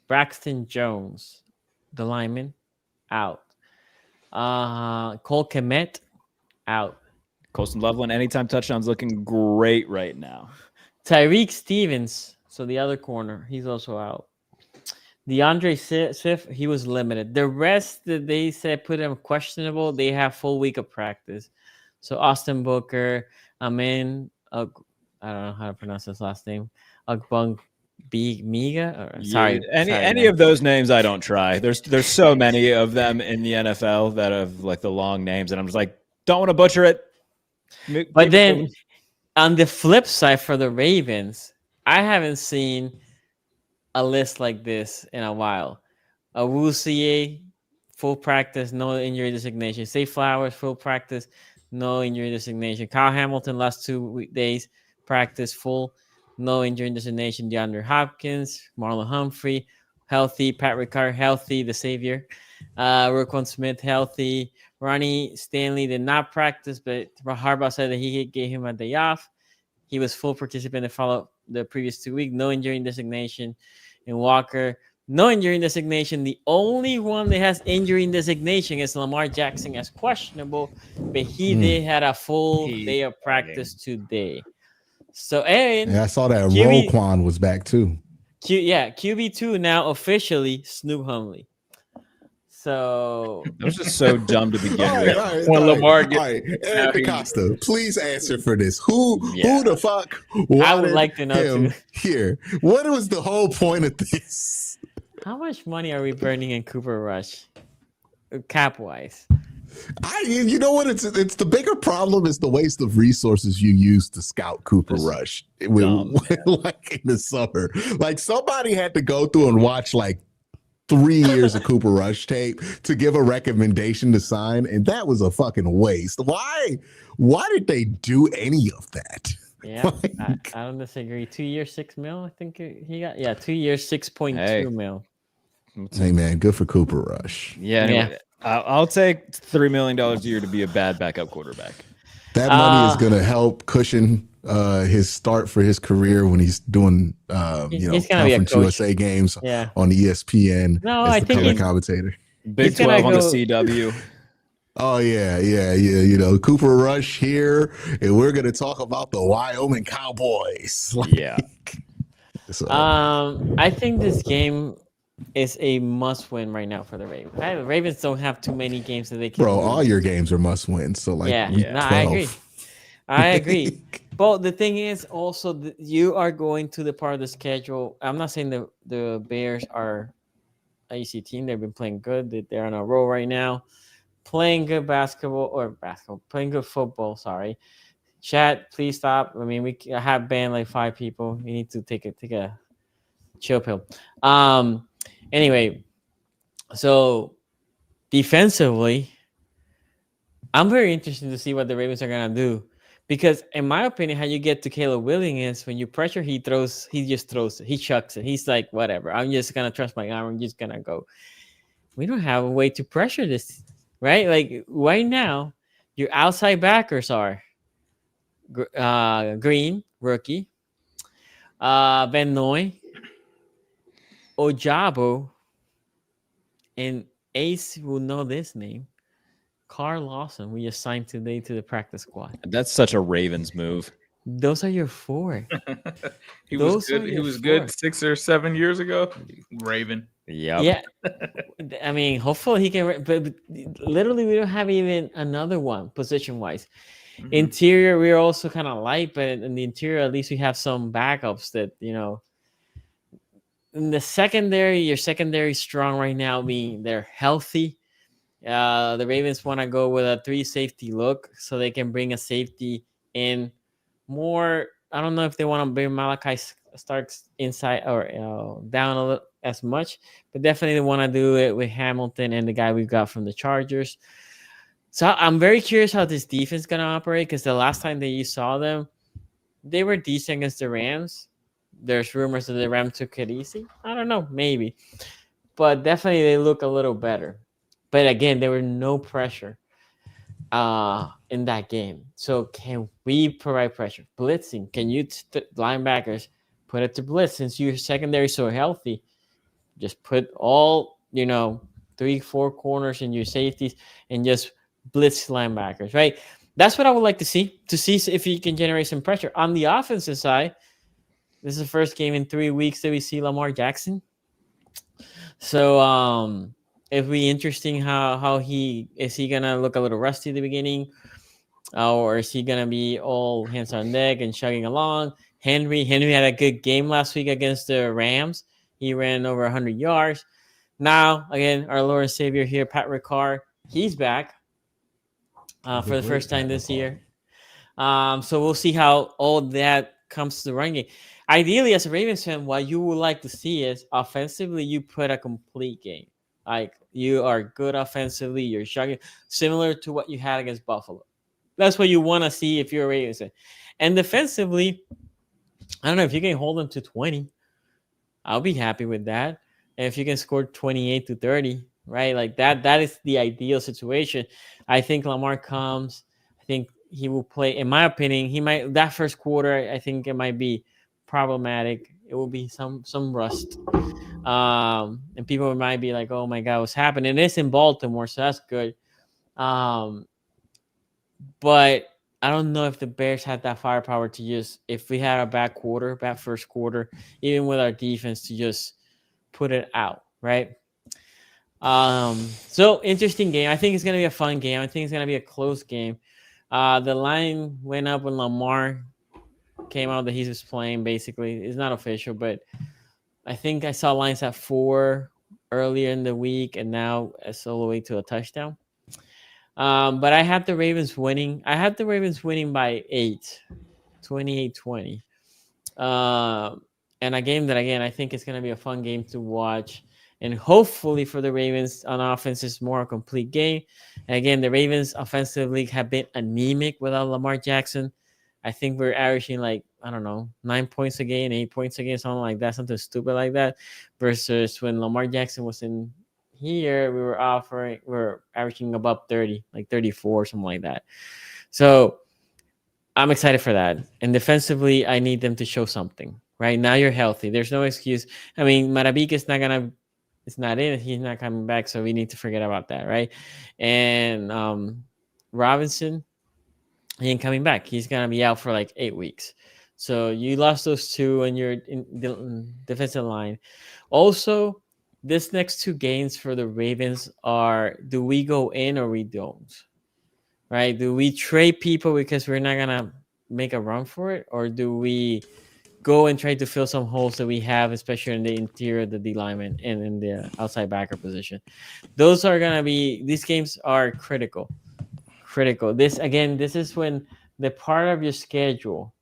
Braxton Jones, the lineman, out. Cole Kmet, out. Colston Loveland, anytime touchdowns, looking great right now. Tyreek Stevens, so the other corner, he's also out. DeAndre Swift, he was limited. The rest that they said put him questionable, they have full week of practice. So Austin Booker, Amin, I don't know how to pronounce his last name, Agbung Miga. Sorry, any of those names I don't try. There's so many of them in the NFL that have like the long names, and I'm just like, don't want to butcher it. But then on the flip side for the Ravens, I haven't seen a list like this in a while. Awuzie, full practice, no injury designation. Say Flowers, full practice, no injury designation. Kyle Hamilton, last 2 days, practice full, no injury designation. DeAndre Hopkins, Marlon Humphrey, healthy. Pat Ricard, healthy, the savior. Roquan Smith, healthy. Ronnie Stanley did not practice, but Harbaugh said that he gave him a day off. He was full participant to follow the previous 2 weeks, no injury designation. And Walker, no injury designation. The only one that has injury designation is Lamar Jackson as questionable, but he did had a full day of practice today. So, and I saw that Roquan was back too. QB2 now officially Snoop Hundley. So it was just so dumb to begin with. Lamar Eric DaCosta, please answer for this. Who the fuck? I would like to know too. Here, what was the whole point of this? How much money are we burning in Cooper Rush, cap wise? You know what? It's the bigger problem is the waste of resources you use to scout Cooper Rush like in the summer. Like somebody had to go through and watch like 3 years of Cooper Rush tape to give a recommendation to sign, and that was a fucking waste. Why did they do any of that? Yeah, I don't disagree. 2 years, $6 million. I think he got 2 years, $6.2 million. Hey man, good for Cooper Rush. Yeah, anyway, I'll take $3 million a year to be a bad backup quarterback. That money is going to help cushion his start for his career when he's doing Conference USA games on ESPN. No, I think he's commentator. Big 12 on the CW. Oh yeah. You know, Cooper Rush here, and we're going to talk about the Wyoming Cowboys. So. I think this game is a must-win right now for the Ravens. The Ravens don't have too many games that they can. Bro, all your games are must-wins. So like, I agree. But the thing is also you are going to the part of the schedule. I'm not saying the Bears are an easy team. They've been playing good. They're on a roll right now. Playing good playing good football, sorry. Chat, please stop. I mean, we have banned like 5 people. We need to take a chill pill. Anyway, so defensively, I'm very interested to see what the Ravens are gonna do. Because in my opinion, how you get to Caleb Williams is when you pressure, he just throws it. He chucks it. He's like, whatever. I'm just going to trust my arm. I'm just going to go. We don't have a way to pressure this, right? Like right now, your outside backers are Green, rookie, Van Noy, Ojabo, and Ace will know this name. Carl Lawson, we assigned today to the practice squad. That's such a Ravens move. Those are your 4. He was good 6 or 7 years ago. Raven. Yeah. I mean, hopefully he can. But literally, we don't have even another one position-wise. Mm-hmm. Interior, we're also kind of light, but in the interior, at least we have some backups that, you know. In the secondary, your secondary strong right now, meaning they're healthy. The Ravens want to go with a 3 safety look so they can bring a safety in more. I don't know if they want to bring Malachi Starks inside or down a little as much, but definitely they want to do it with Hamilton and the guy we got from the Chargers. So I'm very curious how this defense is going to operate, because the last time that you saw them, they were decent against the Rams. There's rumors that the Rams took it easy. I don't know, maybe. But definitely they look a little better. But again, there were no pressure in that game. So can we provide pressure? Blitzing. Can you linebackers put it to blitz, since your secondary is so healthy? Just put all, 3-4 corners in your safeties and just blitz linebackers, right? That's what I would like to see if you can generate some pressure. On the offensive side, this is the first game in 3 weeks that we see Lamar Jackson. So it'll be interesting how he gonna look a little rusty at the beginning, or is he gonna be all hands on deck and chugging along? Henry had a good game last week against the Rams. He ran over 100 yards. Now again, our Lord and Savior here, Pat Ricard, he's back for the first time this year. So we'll see how all that comes to the run game. Ideally, as a Ravens fan, what you would like to see is offensively, you put a complete game. Like, you are good offensively, you're shocking, similar to what you had against Buffalo. That's what you want to see if you're a Ravens fan. And defensively, I don't know, if you can hold them to 20, I'll be happy with that. And if you can score 28 to 30, right? Like that is the ideal situation. I think Lamar comes. I think he will play. In my opinion, that first quarter, I think it might be problematic. It will be some rust. And people might be like, oh my God, what's happening? It's in Baltimore, so that's good. But I don't know if the Bears had that firepower to just, if we had a bad first quarter, even with our defense, to just put it out, right? So interesting game. I think it's going to be a fun game. I think it's going to be a close game. The line went up when Lamar came out that he was playing, basically. It's not official, but I think I saw lines at 4 earlier in the week, and now it's all the way to a touchdown. But I had the Ravens winning. I had the Ravens winning by 8, 28-20. And a game that, again, I think is going to be a fun game to watch. And hopefully for the Ravens on offense, it's more a complete game. And again, the Ravens offensively have been anemic without Lamar Jackson. I think we're averaging 9 points a game, 8 points a game, something like that, something stupid like that. Versus when Lamar Jackson was in here, we're averaging above 30, like 34, something like that. So I'm excited for that. And defensively, I need them to show something. Right now, you're healthy. There's no excuse. I mean, Maravika it's not in. He's not coming back, so we need to forget about that, right? And Robinson, he ain't coming back. He's gonna be out for 8 weeks. So you lost those two on your defensive line. Also, this next 2 games for the Ravens are: do we go in or we don't? Right? Do we trade people because we're not gonna make a run for it, or do we go and try to fill some holes that we have, especially in the interior, the D lineman, and in the outside backer position? These games are critical. This is when the part of your schedule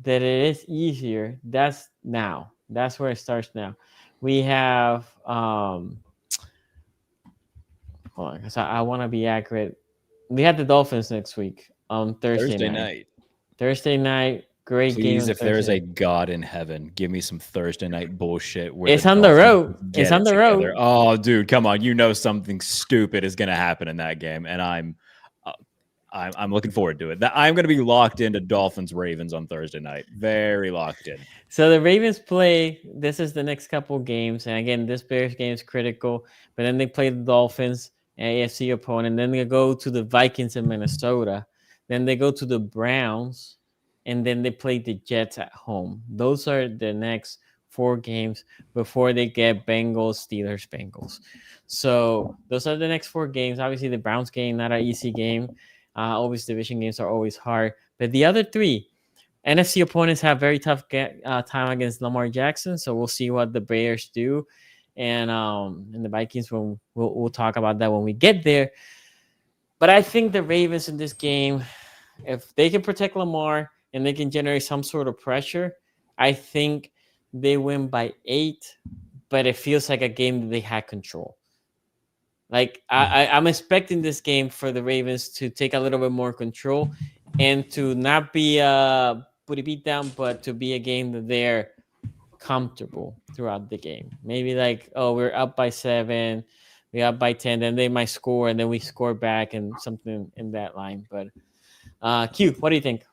that it is easier. That's now. That's where it starts now. We have, hold on, because I want to be accurate. We have the Dolphins next week on Thursday night. Thursday night. Great game. Please, if there's a God in heaven, give me some Thursday night bullshit. It's on the road. It's on the road. Oh, dude, come on! You know something stupid is going to happen in that game, and I'm looking forward to it. I'm going to be locked into Dolphins Ravens on Thursday night. Very locked in. So the Ravens play. This is the next couple games, and again, this Bears game is critical. But then they play the Dolphins, an AFC opponent. Then they go to the Vikings in Minnesota. Then they go to the Browns. And then they play the Jets at home. Those are the next 4 games before they get Bengals, Steelers, Bengals. So those are the next 4 games. Obviously, the Browns game, not an easy game. Always division games are always hard. But the other 3, NFC opponents have very tough time against Lamar Jackson. So we'll see what the Bears do. and the Vikings. When we'll talk about that when we get there. But I think the Ravens in this game, if they can protect Lamar and they can generate some sort of pressure, I think they win by 8. But it feels like a game that they had control. Like I'm expecting this game for the Ravens to take a little bit more control and to not be put beat down, but to be a game that they're comfortable throughout the game. Maybe like, oh, we're up by 7, we're up by 10, then they might score, and then we score back and something in that line. But Q, what do you think?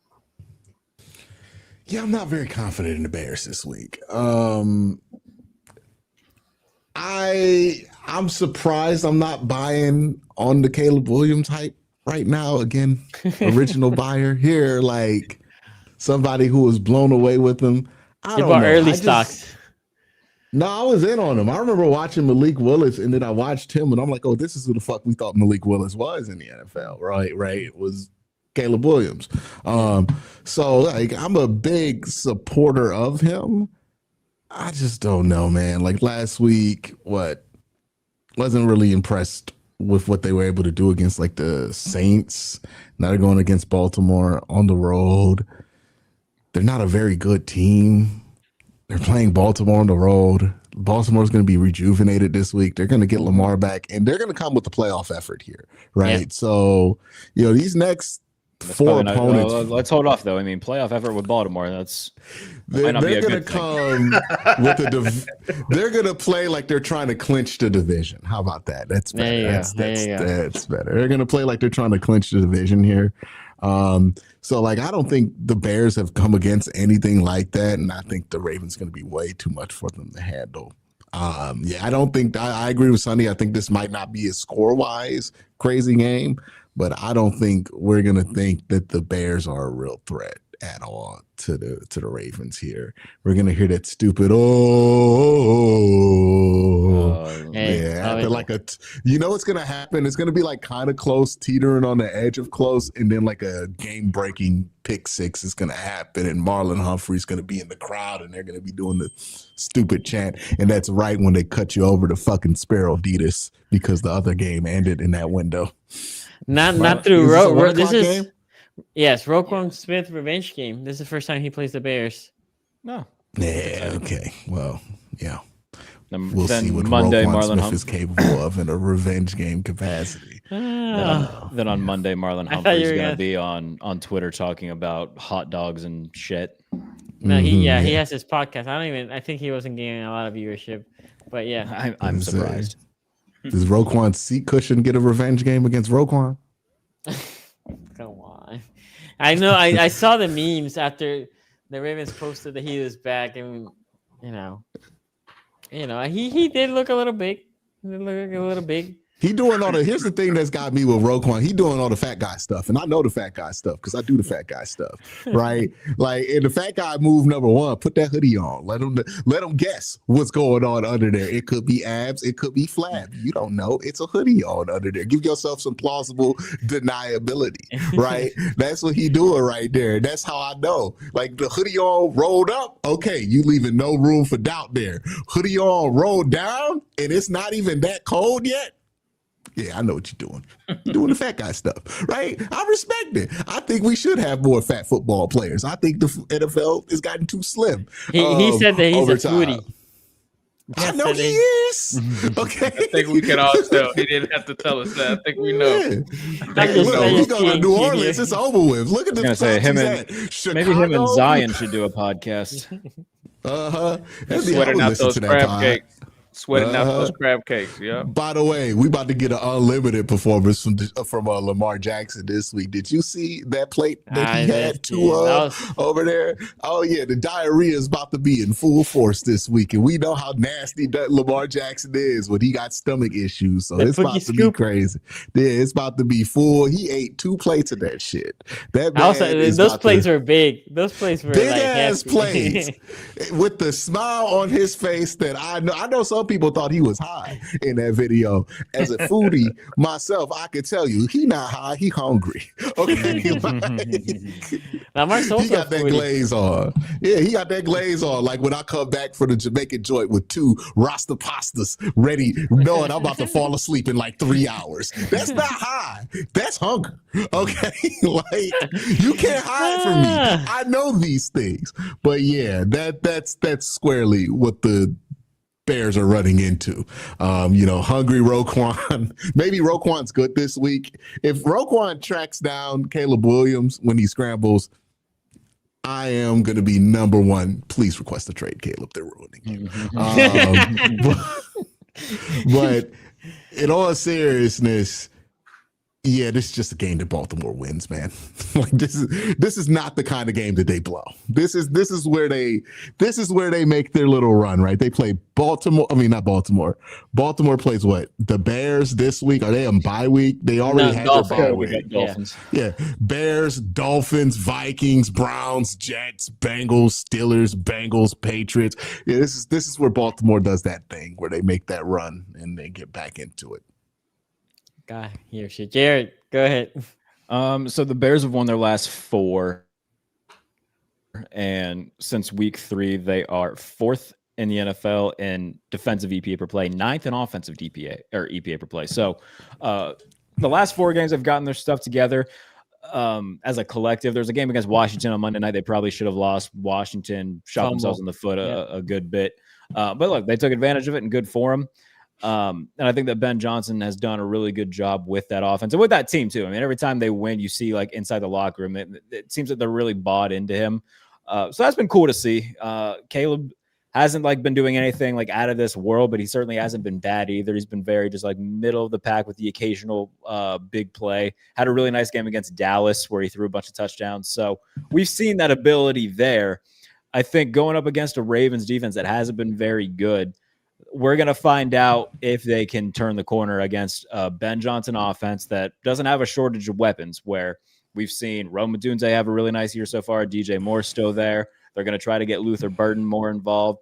Yeah, I'm not very confident in the Bears this week. I'm surprised I'm not buying on the Caleb Williams hype right now. Again, original buyer here, like somebody who was blown away with him. I don't know. Early stocks. No, I was in on him. I remember watching Malik Willis, and then I watched him, and I'm like, oh, this is who the fuck we thought Malik Willis was in the NFL, right? It was Caleb Williams. So like, I'm a big supporter of him. I just don't know, man. Like last week, wasn't really impressed with what they were able to do against like the Saints. Now they're going against Baltimore on the road. They're not a very good team. They're playing Baltimore on the road. Baltimore's going to be rejuvenated this week. They're going to get Lamar back, and they're going to come with the playoff effort here, right? Yeah. So, these next four opponents. Let's hold off, though. I mean, playoff effort with Baltimore. They're going to come with they're going to play like they're trying to clinch the division. How about that? That's better. That's better. They're going to play like they're trying to clinch the division here. So like, I don't think the Bears have come against anything like that. And I think the Ravens going to be way too much for them to handle. I don't think I agree with Sonny. I think this might not be a score wise crazy game, but I don't think we're going to think that the Bears are a real threat at all to the Ravens here. We're going to hear that stupid, like what's going to happen? It's going to be like kind of close, teetering on the edge of close, and then like a game-breaking pick six is going to happen, and Marlon Humphrey's going to be in the crowd, and they're going to be doing the stupid chant, and that's right when they cut you over to fucking Sparrow Adidas because the other game ended in that window. Not through this is game? Yes, Roquan Smith revenge game. This is the first time he plays the Bears. No. Yeah. Okay. Well, yeah. We'll see what Monday Marlon Smith is capable of in a revenge game capacity. Then on Monday, Marlon Humphrey's going to be on Twitter talking about hot dogs and shit. No, he has his podcast. I think he wasn't getting a lot of viewership, but yeah. I'm surprised. Does Roquan's seat cushion get a revenge game against Roquan? Come on. I know. I saw the memes after the Ravens posted that he was back, and he did look a little big. He doing all the. Here's the thing that's got me with Roquan. He doing all the fat guy stuff, and I know the fat guy stuff because I do the fat guy stuff, right? Like in the fat guy move number one, put that hoodie on. Let them guess what's going on under there. It could be abs, it could be flab. You don't know. It's a hoodie on under there. Give yourself some plausible deniability, right? That's what he doing right there. That's how I know. Like the hoodie on rolled up. Okay, you leaving no room for doubt there. Hoodie on rolled down, and it's not even that cold yet. Yeah, I know what you're doing. You're doing the fat guy stuff, right? I respect it. I think we should have more fat football players. I think the NFL has gotten too slim. He said that he's a foodie. I know he is. Okay. I think we can all tell. He didn't have to tell us that. I think we know. Yeah. We go to New Orleans. It's over with. Look at the maybe him and Zion should do a podcast. Sweating out those crab cakes. Sweating out those crab cakes, yeah. By the way, we about to get an unlimited performance from Lamar Jackson this week. Did you see that plate that he had over there? Oh yeah, the diarrhea is about to be in full force this week, and we know how nasty that Lamar Jackson is when he got stomach issues. So it's about to be crazy. Yeah, it's about to be full. He ate 2 plates of that shit. Those plates were big. Those plates were big ass plates with the smile on his face that I know some people thought he was high in that video. As a foodie myself, I could tell you he not high, he hungry. Okay, Lamar's he also a got that foodie. glaze on. Yeah, he got that glaze on. Like when I come back for the Jamaican joint with 2 Rasta pastas ready, knowing I'm about to fall asleep in like 3 hours. That's not high. That's hunger. Okay, like you can't hide from me. I know these things. But yeah, that's squarely what the Bears are running into. Hungry Roquan. Maybe Roquan's good this week. If Roquan tracks down Caleb Williams when he scrambles, I am going to be number one. Please request a trade, Caleb. They're ruining you. But in all seriousness, yeah, this is just a game that Baltimore wins, man. Like this is not the kind of game that they blow. This is where they make their little run, right? They play Baltimore. I mean, not Baltimore. Baltimore plays what? The Bears this week. Are they on bye week? They already had their bye week. Dolphins. Yeah. Bears, Dolphins, Vikings, Browns, Jets, Bengals, Steelers, Bengals, Patriots. Yeah, this is where Baltimore does that thing where they make that run and they get back into it. God, here shit. Jared, go ahead. So the Bears have won their last 4, and since week 3, they are 4th in the NFL in defensive EPA per play, 9th in offensive EPA per play. So the last 4 games have gotten their stuff together as a collective. There's a game against Washington on Monday night. They probably should have lost. Washington shot themselves in the foot a good bit. But look, they took advantage of it and good for them. And I think that Ben Johnson has done a really good job with that offense and with that team too. I mean, every time they win, you see like inside the locker room, it seems that they're really bought into him. So that's been cool to see. Caleb hasn't like been doing anything like out of this world, but he certainly hasn't been bad either. He's been very just like middle of the pack with the occasional big play. Had a really nice game against Dallas where he threw a bunch of touchdowns. So we've seen that ability there. I think going up against a Ravens defense that hasn't been very good, we're going to find out if they can turn the corner against Ben Johnson offense that doesn't have a shortage of weapons, where we've seen Rome Odunze have a really nice year so far. DJ Moore's still there. They're going to try to get Luther Burden more involved.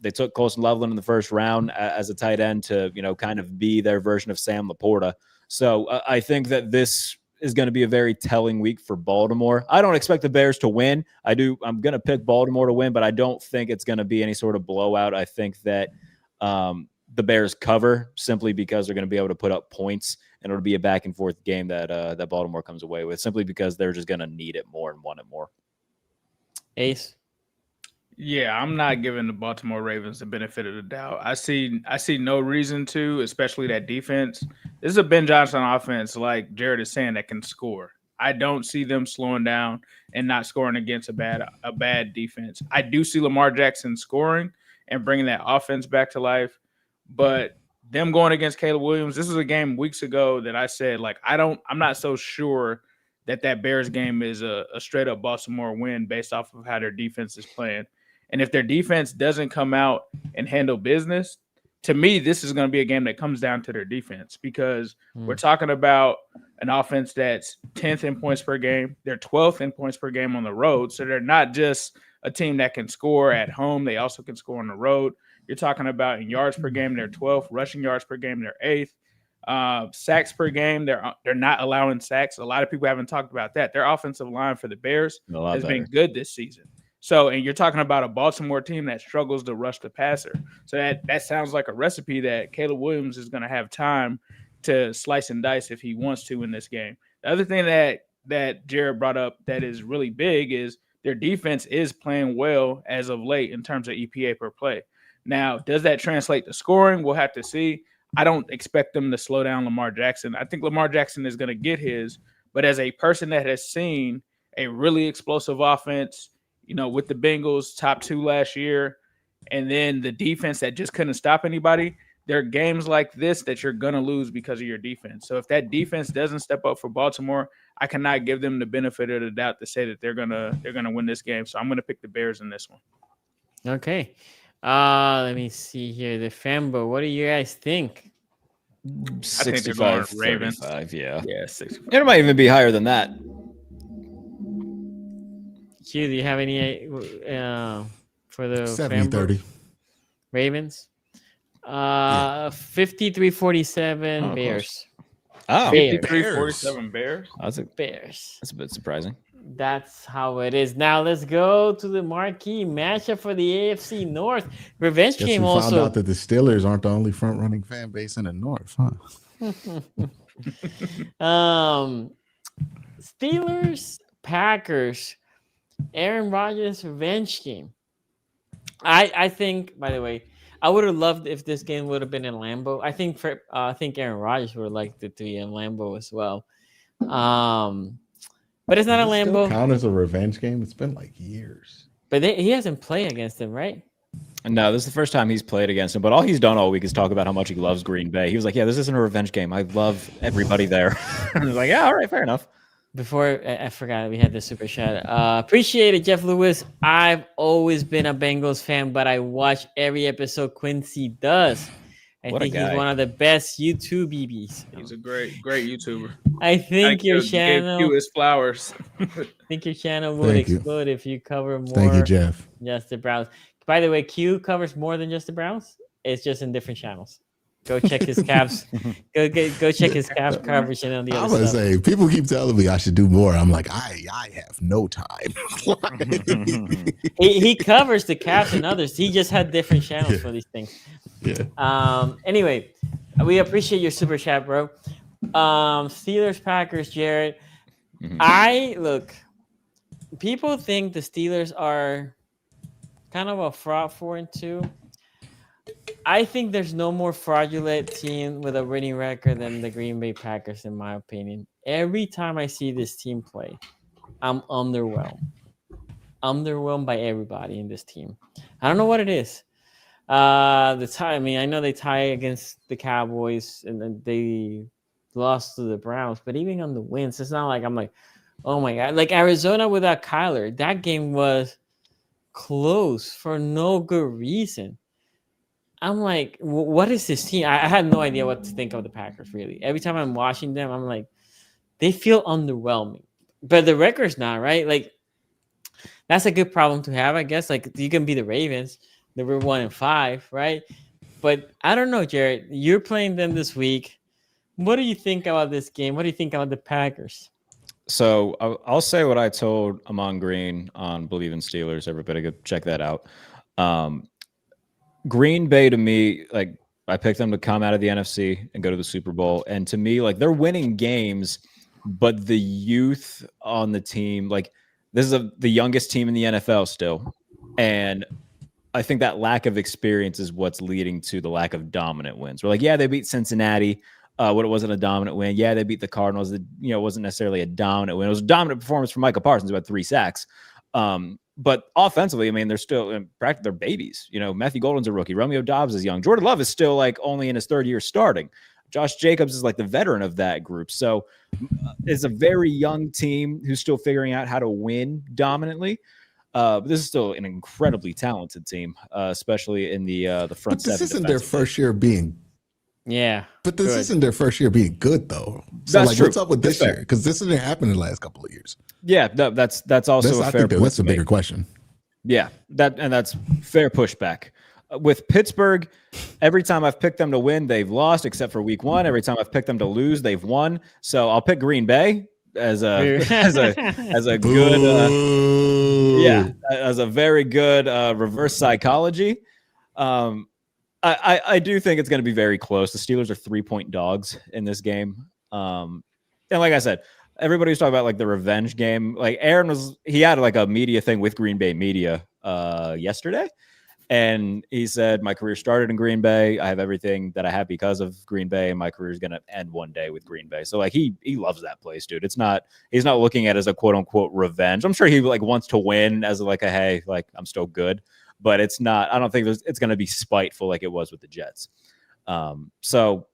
They took Colson Loveland in the first round as a tight end to, kind of be their version of Sam Laporta. So I think that this is going to be a very telling week for Baltimore. I don't expect the Bears to win. I'm going to pick Baltimore to win, but I don't think it's going to be any sort of blowout. I think that the Bears cover simply because they're going to be able to put up points, and it'll be a back and forth game that Baltimore comes away with simply because they're just going to need it more and want it more. Ace. Yeah, I'm not giving the Baltimore Ravens the benefit of the doubt. I see no reason to, especially that defense. This is a Ben Johnson offense, like Jared is saying, that can score. I don't see them slowing down and not scoring against a bad defense. I do see Lamar Jackson scoring and bringing that offense back to life, but them going against Caleb Williams, this is a game weeks ago that I said, like, I'm not so sure that Bears game is a straight up Baltimore win based off of how their defense is playing. And if their defense doesn't come out and handle business, to me, this is going to be a game that comes down to their defense, because we're talking about an offense that's 10th in points per game. They're 12th in points per game on the road. So they're not just a team that can score at home. They also can score on the road. You're talking about in yards per game, they're 12th. Rushing yards per game, they're 8th. Sacks per game, they're not allowing sacks. A lot of people haven't talked about that. Their offensive line for the Bears has been good this season. So, and you're talking about a Baltimore team that struggles to rush the passer. So that sounds like a recipe that Caleb Williams is going to have time to slice and dice if he wants to in this game. The other thing that Jared brought up that is really big is their defense is playing well as of late in terms of EPA per play. Now, does that translate to scoring? We'll have to see. I don't expect them to slow down Lamar Jackson. I think Lamar Jackson is going to get his, but as a person that has seen a really explosive offense, with the Bengals top 2 last year, and then the defense that just couldn't stop anybody, there are games like this that you're going to lose because of your defense. So if that defense doesn't step up for Baltimore, I cannot give them the benefit of the doubt to say that they're going to win this game. So I'm going to pick the Bears in this one. Okay. Let me see here. The Fambo, what do you guys think? 65, Ravens. 35, yeah. Yeah, 65. It might even be higher than that. Q, do you have any for the 70-30 Ravens? 53-47 Oh, Bears. Oh, Bears. 53-47 Bears. Bears. That's a bit surprising. That's how it is. Now let's go to the marquee matchup for the AFC North. Revenge Guess game we found also. out that the Steelers aren't the only front running fan base in the North, huh? Steelers, Packers, Aaron Rodgers revenge game. I think, by the way, I would have loved if this game would have been in Lambeau. I think Aaron Rodgers would have liked it to be in Lambeau as well. But it's not a Does it still Lambeau. count as a revenge game? It's been like years. But he hasn't played against them, right? No, this is the first time he's played against him. But all he's done all week is talk about how much he loves Green Bay. He was like, "Yeah, this isn't a revenge game. I love everybody there." I was like, "Yeah, all right, fair enough." Before I forgot we had the super chat. Appreciate it, Jeff Lewis. I've always been a Bengals fan, but I watch every episode Quincy does. I think he's one of the best YouTube BBs. He's a great YouTuber. I think your channel gave his flowers. I think your channel would explode if you cover more. Thank you, Jeff. Just the Browns. By the way, Q covers more than just the Browns. It's just in different channels. Go check his Cavs. go check his Cavs coverage and on the other stuff. Say people keep telling me I should do more. I'm like, I have no time. he covers the Cavs and others. He just had different channels for these things. Yeah. Anyway, we appreciate your super chat, bro. Steelers, Packers, Jared. Look. People think the Steelers are kind of a fraud 4-2. I think there's no more fraudulent team with a winning record than the Green Bay Packers, in my opinion. Every time I see this team play, I'm underwhelmed. Underwhelmed by everybody in this team. I don't know what it is. The tie. I mean, I know they tie against the Cowboys and then they lost to the Browns, but even on the wins, it's not like I'm like, oh my god. Like Arizona without Kyler, that game was close for no good reason. I'm like, what is this team? I had no idea what to think of the Packers, really. Every time I'm watching them, I'm like, they feel underwhelming. But the record's not, right? Like, that's a good problem to have, I guess. Like, you can be the Ravens. They were 1-5, right? But I don't know, Jared. You're playing them this week. What do you think about this game? What do you think about the Packers? So I'll say what I told Amon Green on Believe in Steelers. Everybody go check that out. Green Bay, to me, like, I picked them to come out of the NFC and go to the Super Bowl. And to me, like, they're winning games, but the youth on the team, like, this is the youngest team in the NFL still. And I think that lack of experience is what's leading to the lack of dominant wins. We're like, yeah, they beat Cincinnati. What it wasn't a dominant win. Yeah, they beat the Cardinals. It wasn't necessarily a dominant win. It was a dominant performance from Micah Parsons, about 3 sacks. But offensively, I mean, they're still in practice. They're babies. Matthew Golden's a rookie. Romeo Doubs is young. Jordan Love is still like only in his 3rd year starting. Josh Jacobs is like the veteran of that group. So it's a very young team who's still figuring out how to win dominantly. But this is still an incredibly talented team, especially in the front seven. But this isn't their first year being. Yeah. But this isn't their first year being good, though. So, that's like, true. What's up with this year? Because this didn't happen in the last couple of years. Yeah, that's also a fair. That's a bigger question. Yeah, that's fair pushback. With Pittsburgh, every time I've picked them to win, they've lost, except for week 1. Every time I've picked them to lose, they've won. So I'll pick Green Bay as a good as a very good reverse psychology. I do think it's going to be very close. The Steelers are 3-point dogs in this game. And like I said, everybody was talking about like the revenge game. Like Aaron he had like a media thing with Green Bay media yesterday. And he said, my career started in Green Bay. I have everything that I have because of Green Bay. And my career is going to end one day with Green Bay. So like he loves that place, dude. He's not looking at it as a quote unquote revenge. I'm sure he like wants to win as like a, hey, like I'm still good. But it's not. I don't think it's going to be spiteful like it was with the Jets. So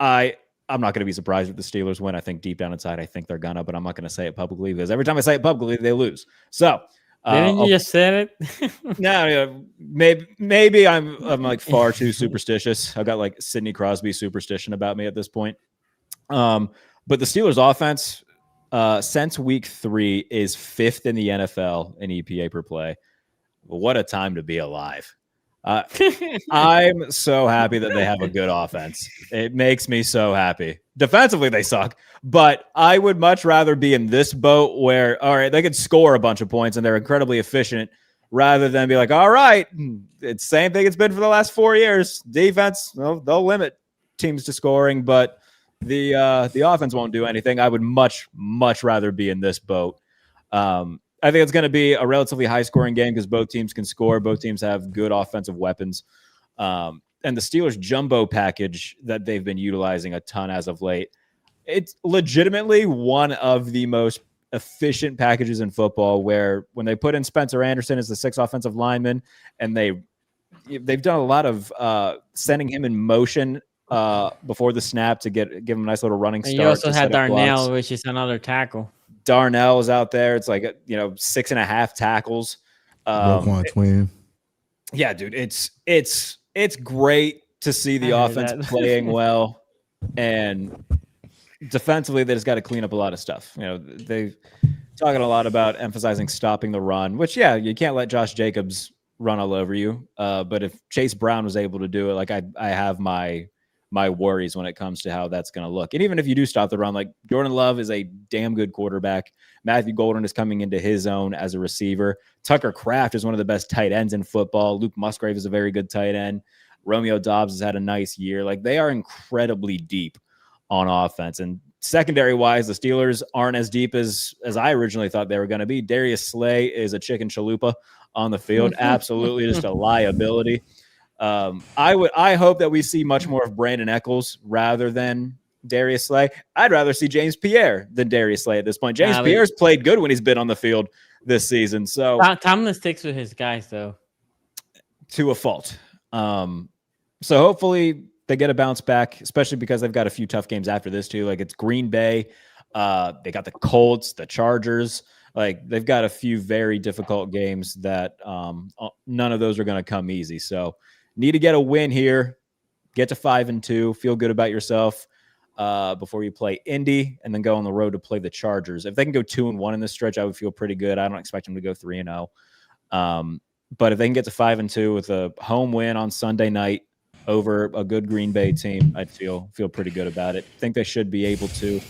I'm not going to be surprised if the Steelers win. I think deep down inside, I think they're gonna, but I'm not going to say it publicly because every time I say it publicly, they lose. So didn't you just said it? No, maybe I'm like far too superstitious. I've got like Sidney Crosby superstition about me at this point. But the Steelers offense since week 3 is 5th in the NFL in EPA per play. What a time to be alive. I'm so happy that they have a good offense. It makes me so happy. Defensively, they suck, but I would much rather be in this boat where, all right, they could score a bunch of points and they're incredibly efficient rather than be like, all right, it's the same thing it's been for the last 4 years. Defense, they'll limit teams to scoring, but the offense won't do anything. I would much rather be in this boat. I think it's going to be a relatively high-scoring game because both teams can score. Both teams have good offensive weapons. And the Steelers' jumbo package that they've been utilizing a ton as of late, it's legitimately one of the most efficient packages in football where when they put in Spencer Anderson as the 6th offensive lineman and they've done a lot of sending him in motion before the snap to give him a nice little running start. And you also had Darnell, which is another tackle. Darnell is out there. It's like 6.5 tackles. Twin. Yeah, dude, it's great to see the offense playing well, and defensively they just got to clean up a lot of stuff. They've talking a lot about emphasizing stopping the run, which you can't let Josh Jacobs run all over you. But if Chase Brown was able to do it, like I have my worries when it comes to how that's going to look. And even if you do stop the run, like Jordan Love is a damn good quarterback. Matthew Golden is coming into his own as a receiver. Tucker Kraft is one of the best tight ends in football. Luke Musgrave is a very good tight end. Romeo Doubs has had a nice year. Like they are incredibly deep on offense. And secondary wise, the Steelers aren't as deep as I originally thought they were going to be. Darius Slay is a chicken chalupa on the field. Absolutely just a liability. I hope that we see much more of Brandon Echols rather than Darius Slay. I'd rather see James Pierre than Darius Slay at this point. James Pierre's played good when he's been on the field this season. So Tomlin sticks with his guys though, to a fault. So hopefully they get a bounce back, especially because they've got a few tough games after this too. Like it's Green Bay, they got the Colts, the Chargers. Like they've got a few very difficult games that none of those are going to come easy. So need to get a win here, get to 5-2, feel good about yourself before you play Indy, and then go on the road to play the Chargers. If they can go 2-1 in this stretch, I would feel pretty good. I don't expect them to go 3-0. But if they can get to 5-2 with a home win on Sunday night over a good Green Bay team, I'd feel pretty good about it. I think they should be able to.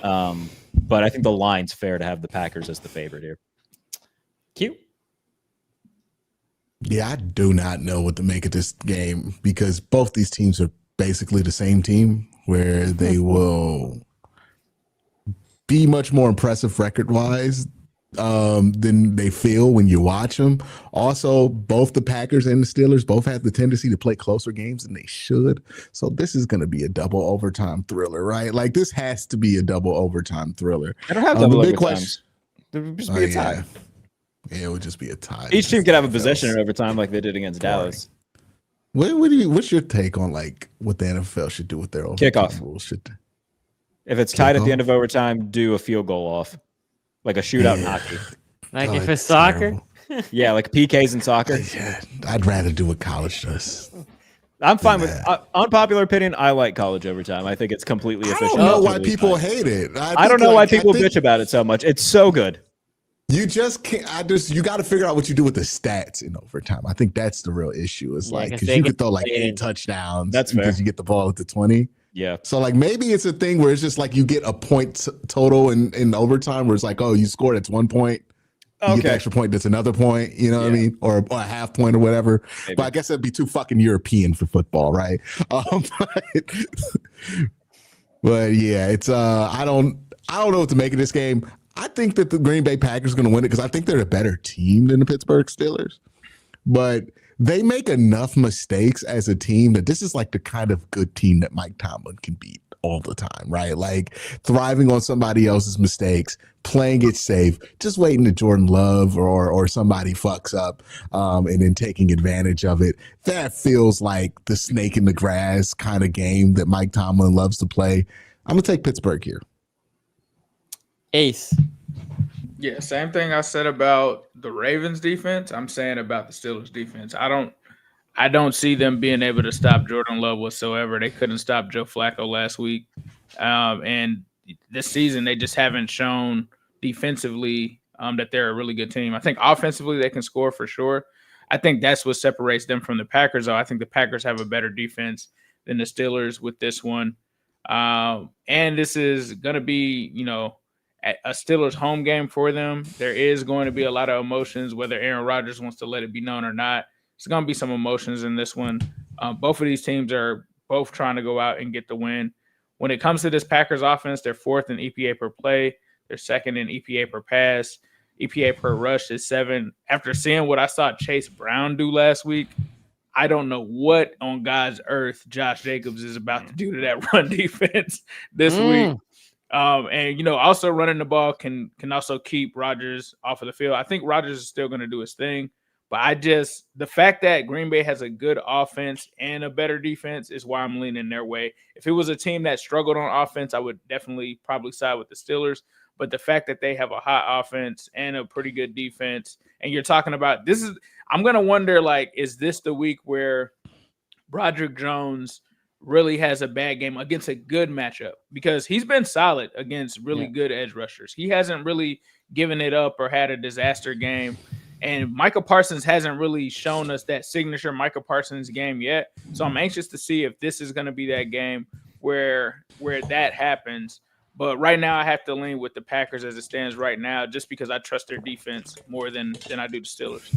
But I think the line's fair to have the Packers as the favorite here. Cute. Yeah, I do not know what to make of this game because both these teams are basically the same team where they will be much more impressive record-wise than they feel when you watch them. Also, both the Packers and the Steelers both have the tendency to play closer games than they should. So this is going to be a double overtime thriller, right? Like this has to be a double overtime thriller. I don't have double overtimes. There would just be a tie. Yeah, it would just be a tie. Each team could have a possession in overtime like they did against Dallas. What's your take on like what the NFL should do with their kickoff rules? If it's tied at the end of overtime, do a field goal off. Like a shootout in hockey. Like if it's soccer? Yeah, like PKs in soccer. Yeah, I'd rather do what college does. I'm fine with unpopular opinion. I like college overtime. I think it's completely efficient. I don't know why people hate it. I don't know why people bitch about it so much. It's so good. You just can't. You got to figure out what you do with the stats in overtime. I think that's the real issue. Is like because you could throw like 8 touchdowns. That's fair. Because you get the ball at the 20. Yeah. So like maybe it's a thing where it's just like you get a point total in overtime where it's like, oh, you scored, it's 1 point. You get the extra point, that's another point. You know what I mean? Or a half point or whatever. Maybe. But I guess that'd be too fucking European for football, right? But yeah, it's I don't know what to make of this game. I think that the Green Bay Packers are going to win it because I think they're a better team than the Pittsburgh Steelers. But they make enough mistakes as a team that this is like the kind of good team that Mike Tomlin can beat all the time, right? Like thriving on somebody else's mistakes, playing it safe, just waiting to Jordan Love or somebody fucks up and then taking advantage of it. That feels like the snake in the grass kind of game that Mike Tomlin loves to play. I'm going to take Pittsburgh here. Ace. Yeah, same thing I said about the Ravens defense, I'm saying about the Steelers defense. I don't see them being able to stop Jordan Love whatsoever. They couldn't stop Joe Flacco last week. And this season they just haven't shown defensively that they're a really good team. I think offensively they can score for sure. I think that's what separates them from the Packers, though. I think the Packers have a better defense than the Steelers with this one. And this is going to be, a Steelers home game for them. There is going to be a lot of emotions, whether Aaron Rodgers wants to let it be known or not. There's going to be some emotions in this one. Both of these teams are both trying to go out and get the win. When it comes to this Packers offense, they're 4th in EPA per play. They're 2nd in EPA per pass. EPA per rush is 7. After seeing what I saw Chase Brown do last week, I don't know what on God's earth Josh Jacobs is about to do to that run defense this week. And, also running the ball can also keep Rodgers off of the field. I think Rodgers is still going to do his thing. But the fact that Green Bay has a good offense and a better defense is why I'm leaning their way. If it was a team that struggled on offense, I would definitely probably side with the Steelers. But the fact that they have a hot offense and a pretty good defense, and you're talking about I'm going to wonder, is this the week where Broderick Jones really has a bad game against a good matchup? Because he's been solid against really good edge rushers. He hasn't really given it up or had a disaster game. And Micah Parsons hasn't really shown us that signature Micah Parsons game yet. So I'm anxious to see if this is going to be that game where that happens. But right now I have to lean with the Packers as it stands right now, just because I trust their defense more than I do the Steelers.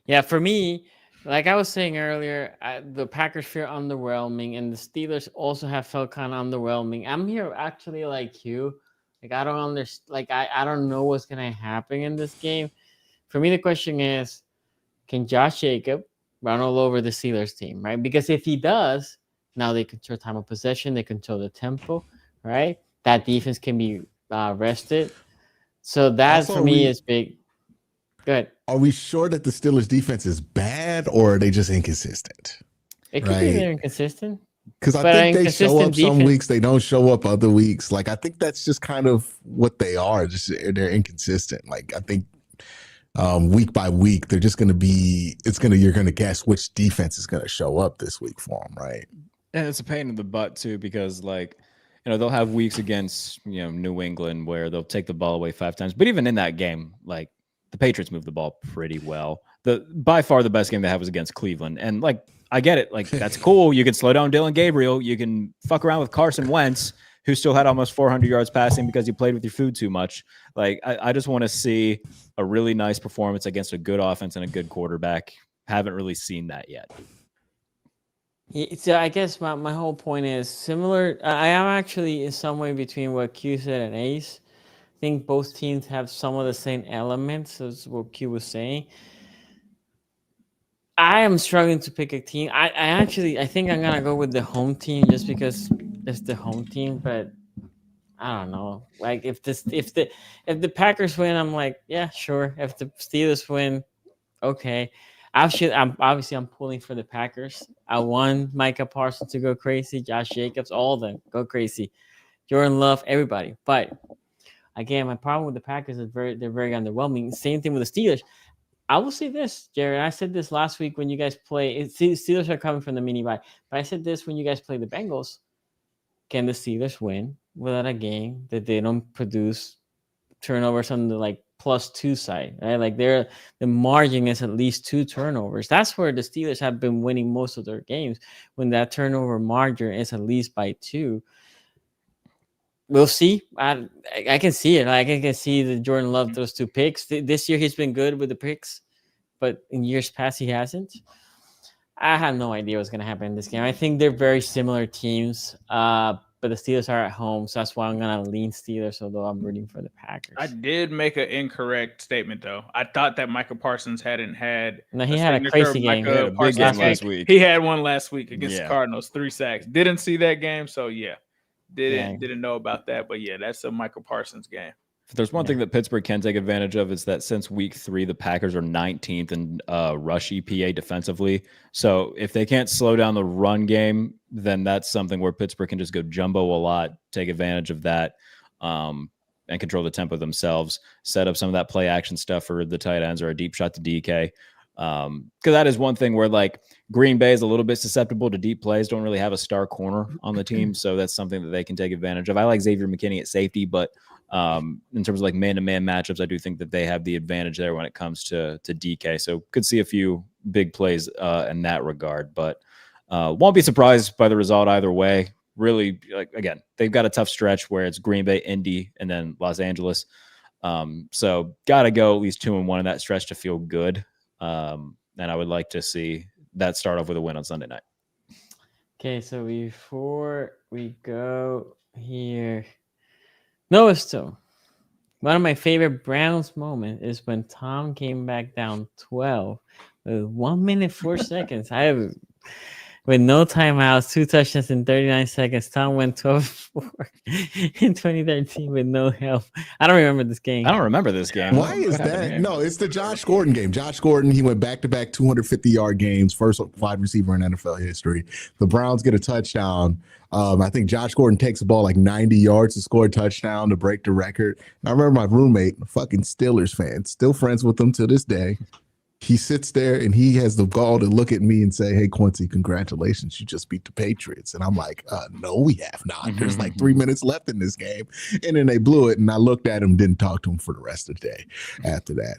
Yeah, for me, like I was saying earlier, the Packers feel underwhelming, and the Steelers also have felt kind of underwhelming. I'm here actually like you. Like I don't understand. Like I don't know what's going to happen in this game. For me, the question is, can Josh Jacobs run all over the Steelers team, right? Because if he does, now they control time of possession, they control the tempo, right? That defense can be rested. So that also, for me is big. Good. Are we sure that the Steelers defense is bad, or are they just inconsistent? It could be they're inconsistent. Because I think they show up some weeks, they don't show up other weeks. Like I think that's just kind of what they are. Just they're inconsistent. Like I think week by week, they're just going to be. You're going to guess which defense is going to show up this week for them, right? And it's a pain in the butt too, because they'll have weeks against New England where they'll take the ball away 5 times. But even in that game, the Patriots moved the ball pretty well. By far the best game they had was against Cleveland. And I get it. That's cool. You can slow down Dylan Gabriel. You can fuck around with Carson Wentz, who still had almost 400 yards passing because you played with your food too much. I just want to see a really nice performance against a good offense and a good quarterback. Haven't really seen that yet. So I guess my whole point is similar. I am actually in some way between what Q said and Ace. I think both teams have some of the same elements as what Q was saying. I am struggling to pick a team. I think I'm gonna go with the home team just because it's the home team. But I don't know. If the Packers win, I'm like, yeah, sure. If the Steelers win, okay. I'm pulling for the Packers. I want Micah Parsons to go crazy, Josh Jacobs, all of them go crazy, Jordan Love, everybody. But again, my problem with the Packers is they're very underwhelming. Same thing with the Steelers. I will say this, Jared. I said this last week when you guys play. Steelers are coming from the mini bye, but I said this when you guys play the Bengals. Can the Steelers win without a game that they don't produce turnovers on the +2 side, right? The margin is at least 2 turnovers. That's where the Steelers have been winning most of their games, when that turnover margin is at least by 2. We'll see. I can see it. I can see the Jordan Love those 2 picks. This year he's been good with the picks, but in years past he hasn't. I have no idea what's going to happen in this game. I think they're very similar teams. But the Steelers are at home, so that's why I'm going to lean Steelers, although I'm rooting for the Packers. I did make an incorrect statement, though. I thought that Micah Parsons hadn't had – No, he had a crazy game. He had a big game last week. He had one last week against the Cardinals, 3 sacks. Didn't see that game, so didn't know about that. But, that's a Micah Parsons game. If there's one thing that Pittsburgh can take advantage of, is that since week 3, the Packers are 19th in rush EPA defensively. So if they can't slow down the run game, then that's something where Pittsburgh can just go jumbo a lot, take advantage of that, and control the tempo themselves, set up some of that play action stuff for the tight ends or a deep shot to DK. Because that is one thing where Green Bay is a little bit susceptible to deep plays, don't really have a star corner on the team. So that's something that they can take advantage of. I like Xavier McKinney at safety, but in terms of man-to-man matchups, I do think that they have the advantage there when it comes to DK. So could see a few big plays in that regard. But won't be surprised by the result either way. Really, again, they've got a tough stretch where it's Green Bay, Indy, and then Los Angeles. So got to go at least 2-1 in that stretch to feel good. And I would like to see that start off with a win on Sunday night. Okay, so before we go here, Noah Stone. One of my favorite Browns moments is when Tom came back down 12 with 1 minute 4 seconds. With no timeouts, 2 touchdowns in 39 seconds. Tom went 12-4 in 2013 with no help. I don't remember this game. I don't remember this game. Why is that? No, it's the Josh Gordon game. Josh Gordon, he went back-to-back 250-yard games, first wide receiver in NFL history. The Browns get a touchdown. I think Josh Gordon takes the ball like 90 yards to score a touchdown to break the record. And I remember my roommate, a fucking Steelers fan, still friends with them to this day. He sits there and he has the gall to look at me and say, "Hey, Quincy, congratulations. You just beat the Patriots." And I'm like, no, we have not. There's like 3 minutes left in this game. And then they blew it. And I looked at him, didn't talk to him for the rest of the day after that.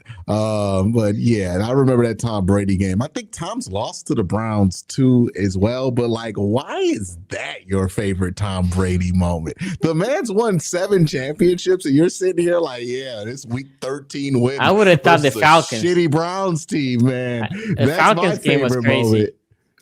But yeah, and I remember that Tom Brady game. I think Tom's lost to the Browns too as well. But like, why is that your favorite Tom Brady moment? The man's won 7 championships and you're sitting here like, yeah, this week 13 win. I would have thought the Falcons. Shitty Browns team, man. The Falcons game was crazy. Moment.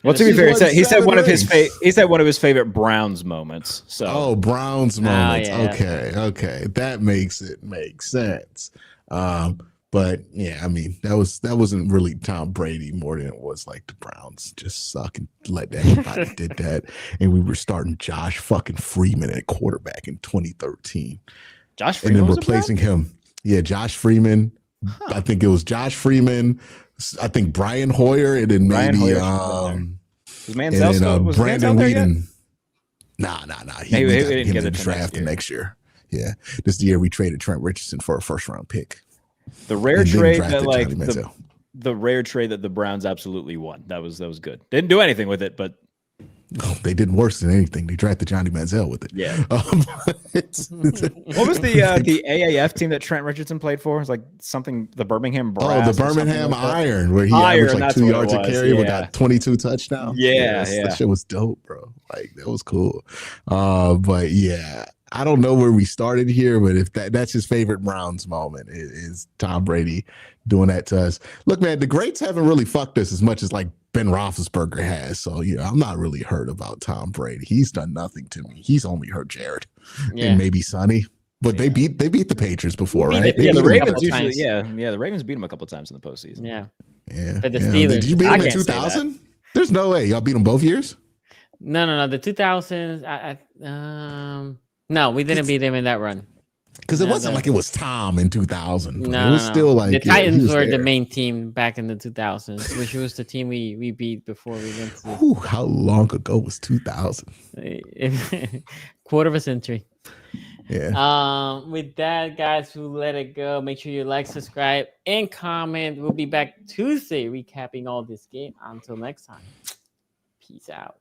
Well, to be fair, he said one of his favorite Browns moments. So Browns moments. Yeah. Okay, that makes it make sense. But yeah, I mean that wasn't really Tom Brady more than it was like the Browns just suck and let everybody did that, and we were starting Josh fucking Freeman at quarterback in 2013. Josh Freeman, and then replacing him. Yeah, Josh Freeman. I think it was Josh Freeman. I think Brian Hoyer, and then maybe was Mansell was Brandon Whedon. Nah. He didn't get the draft the next year. Yeah, this is the year we traded Trent Richardson for a first-round pick. The rare trade that the rare trade that the Browns absolutely won. That was good. Didn't do anything with it, but they did worse than anything. They drafted Johnny Manziel with it. Yeah. What was the AAF team that Trent Richardson played for? It was like something, the Birmingham Brass. Oh, the Birmingham Iron, where he averaged like 2 yards a carry but got 22 touchdowns. Yeah. That shit was dope, bro. Like that was cool. But yeah, I don't know where we started here, but if that's his favorite Browns moment is Tom Brady doing that to us. Look, man, the greats haven't really fucked us as much as like Ben Roethlisberger has. So, I'm not really hurt about Tom Brady. He's done nothing to me. He's only hurt Jared and maybe Sonny. But they beat the Patriots before, right? The Ravens usually, the Ravens beat them a couple times in the postseason. Yeah. But the Steelers. Did you beat them in 2000? There's no way. Y'all beat them both years? No. The 2000s. No, we didn't beat them in that run. Because it wasn't like it was Tom in 2000. No, it was still like the Titans were there. the main team back in the 2000s, which was the team we beat before we went to. How long ago was 2000? Quarter of a century. Yeah. With that, guys, we'll let it go. Make sure you like, subscribe, and comment. We'll be back Tuesday recapping all this game. Until next time, peace out.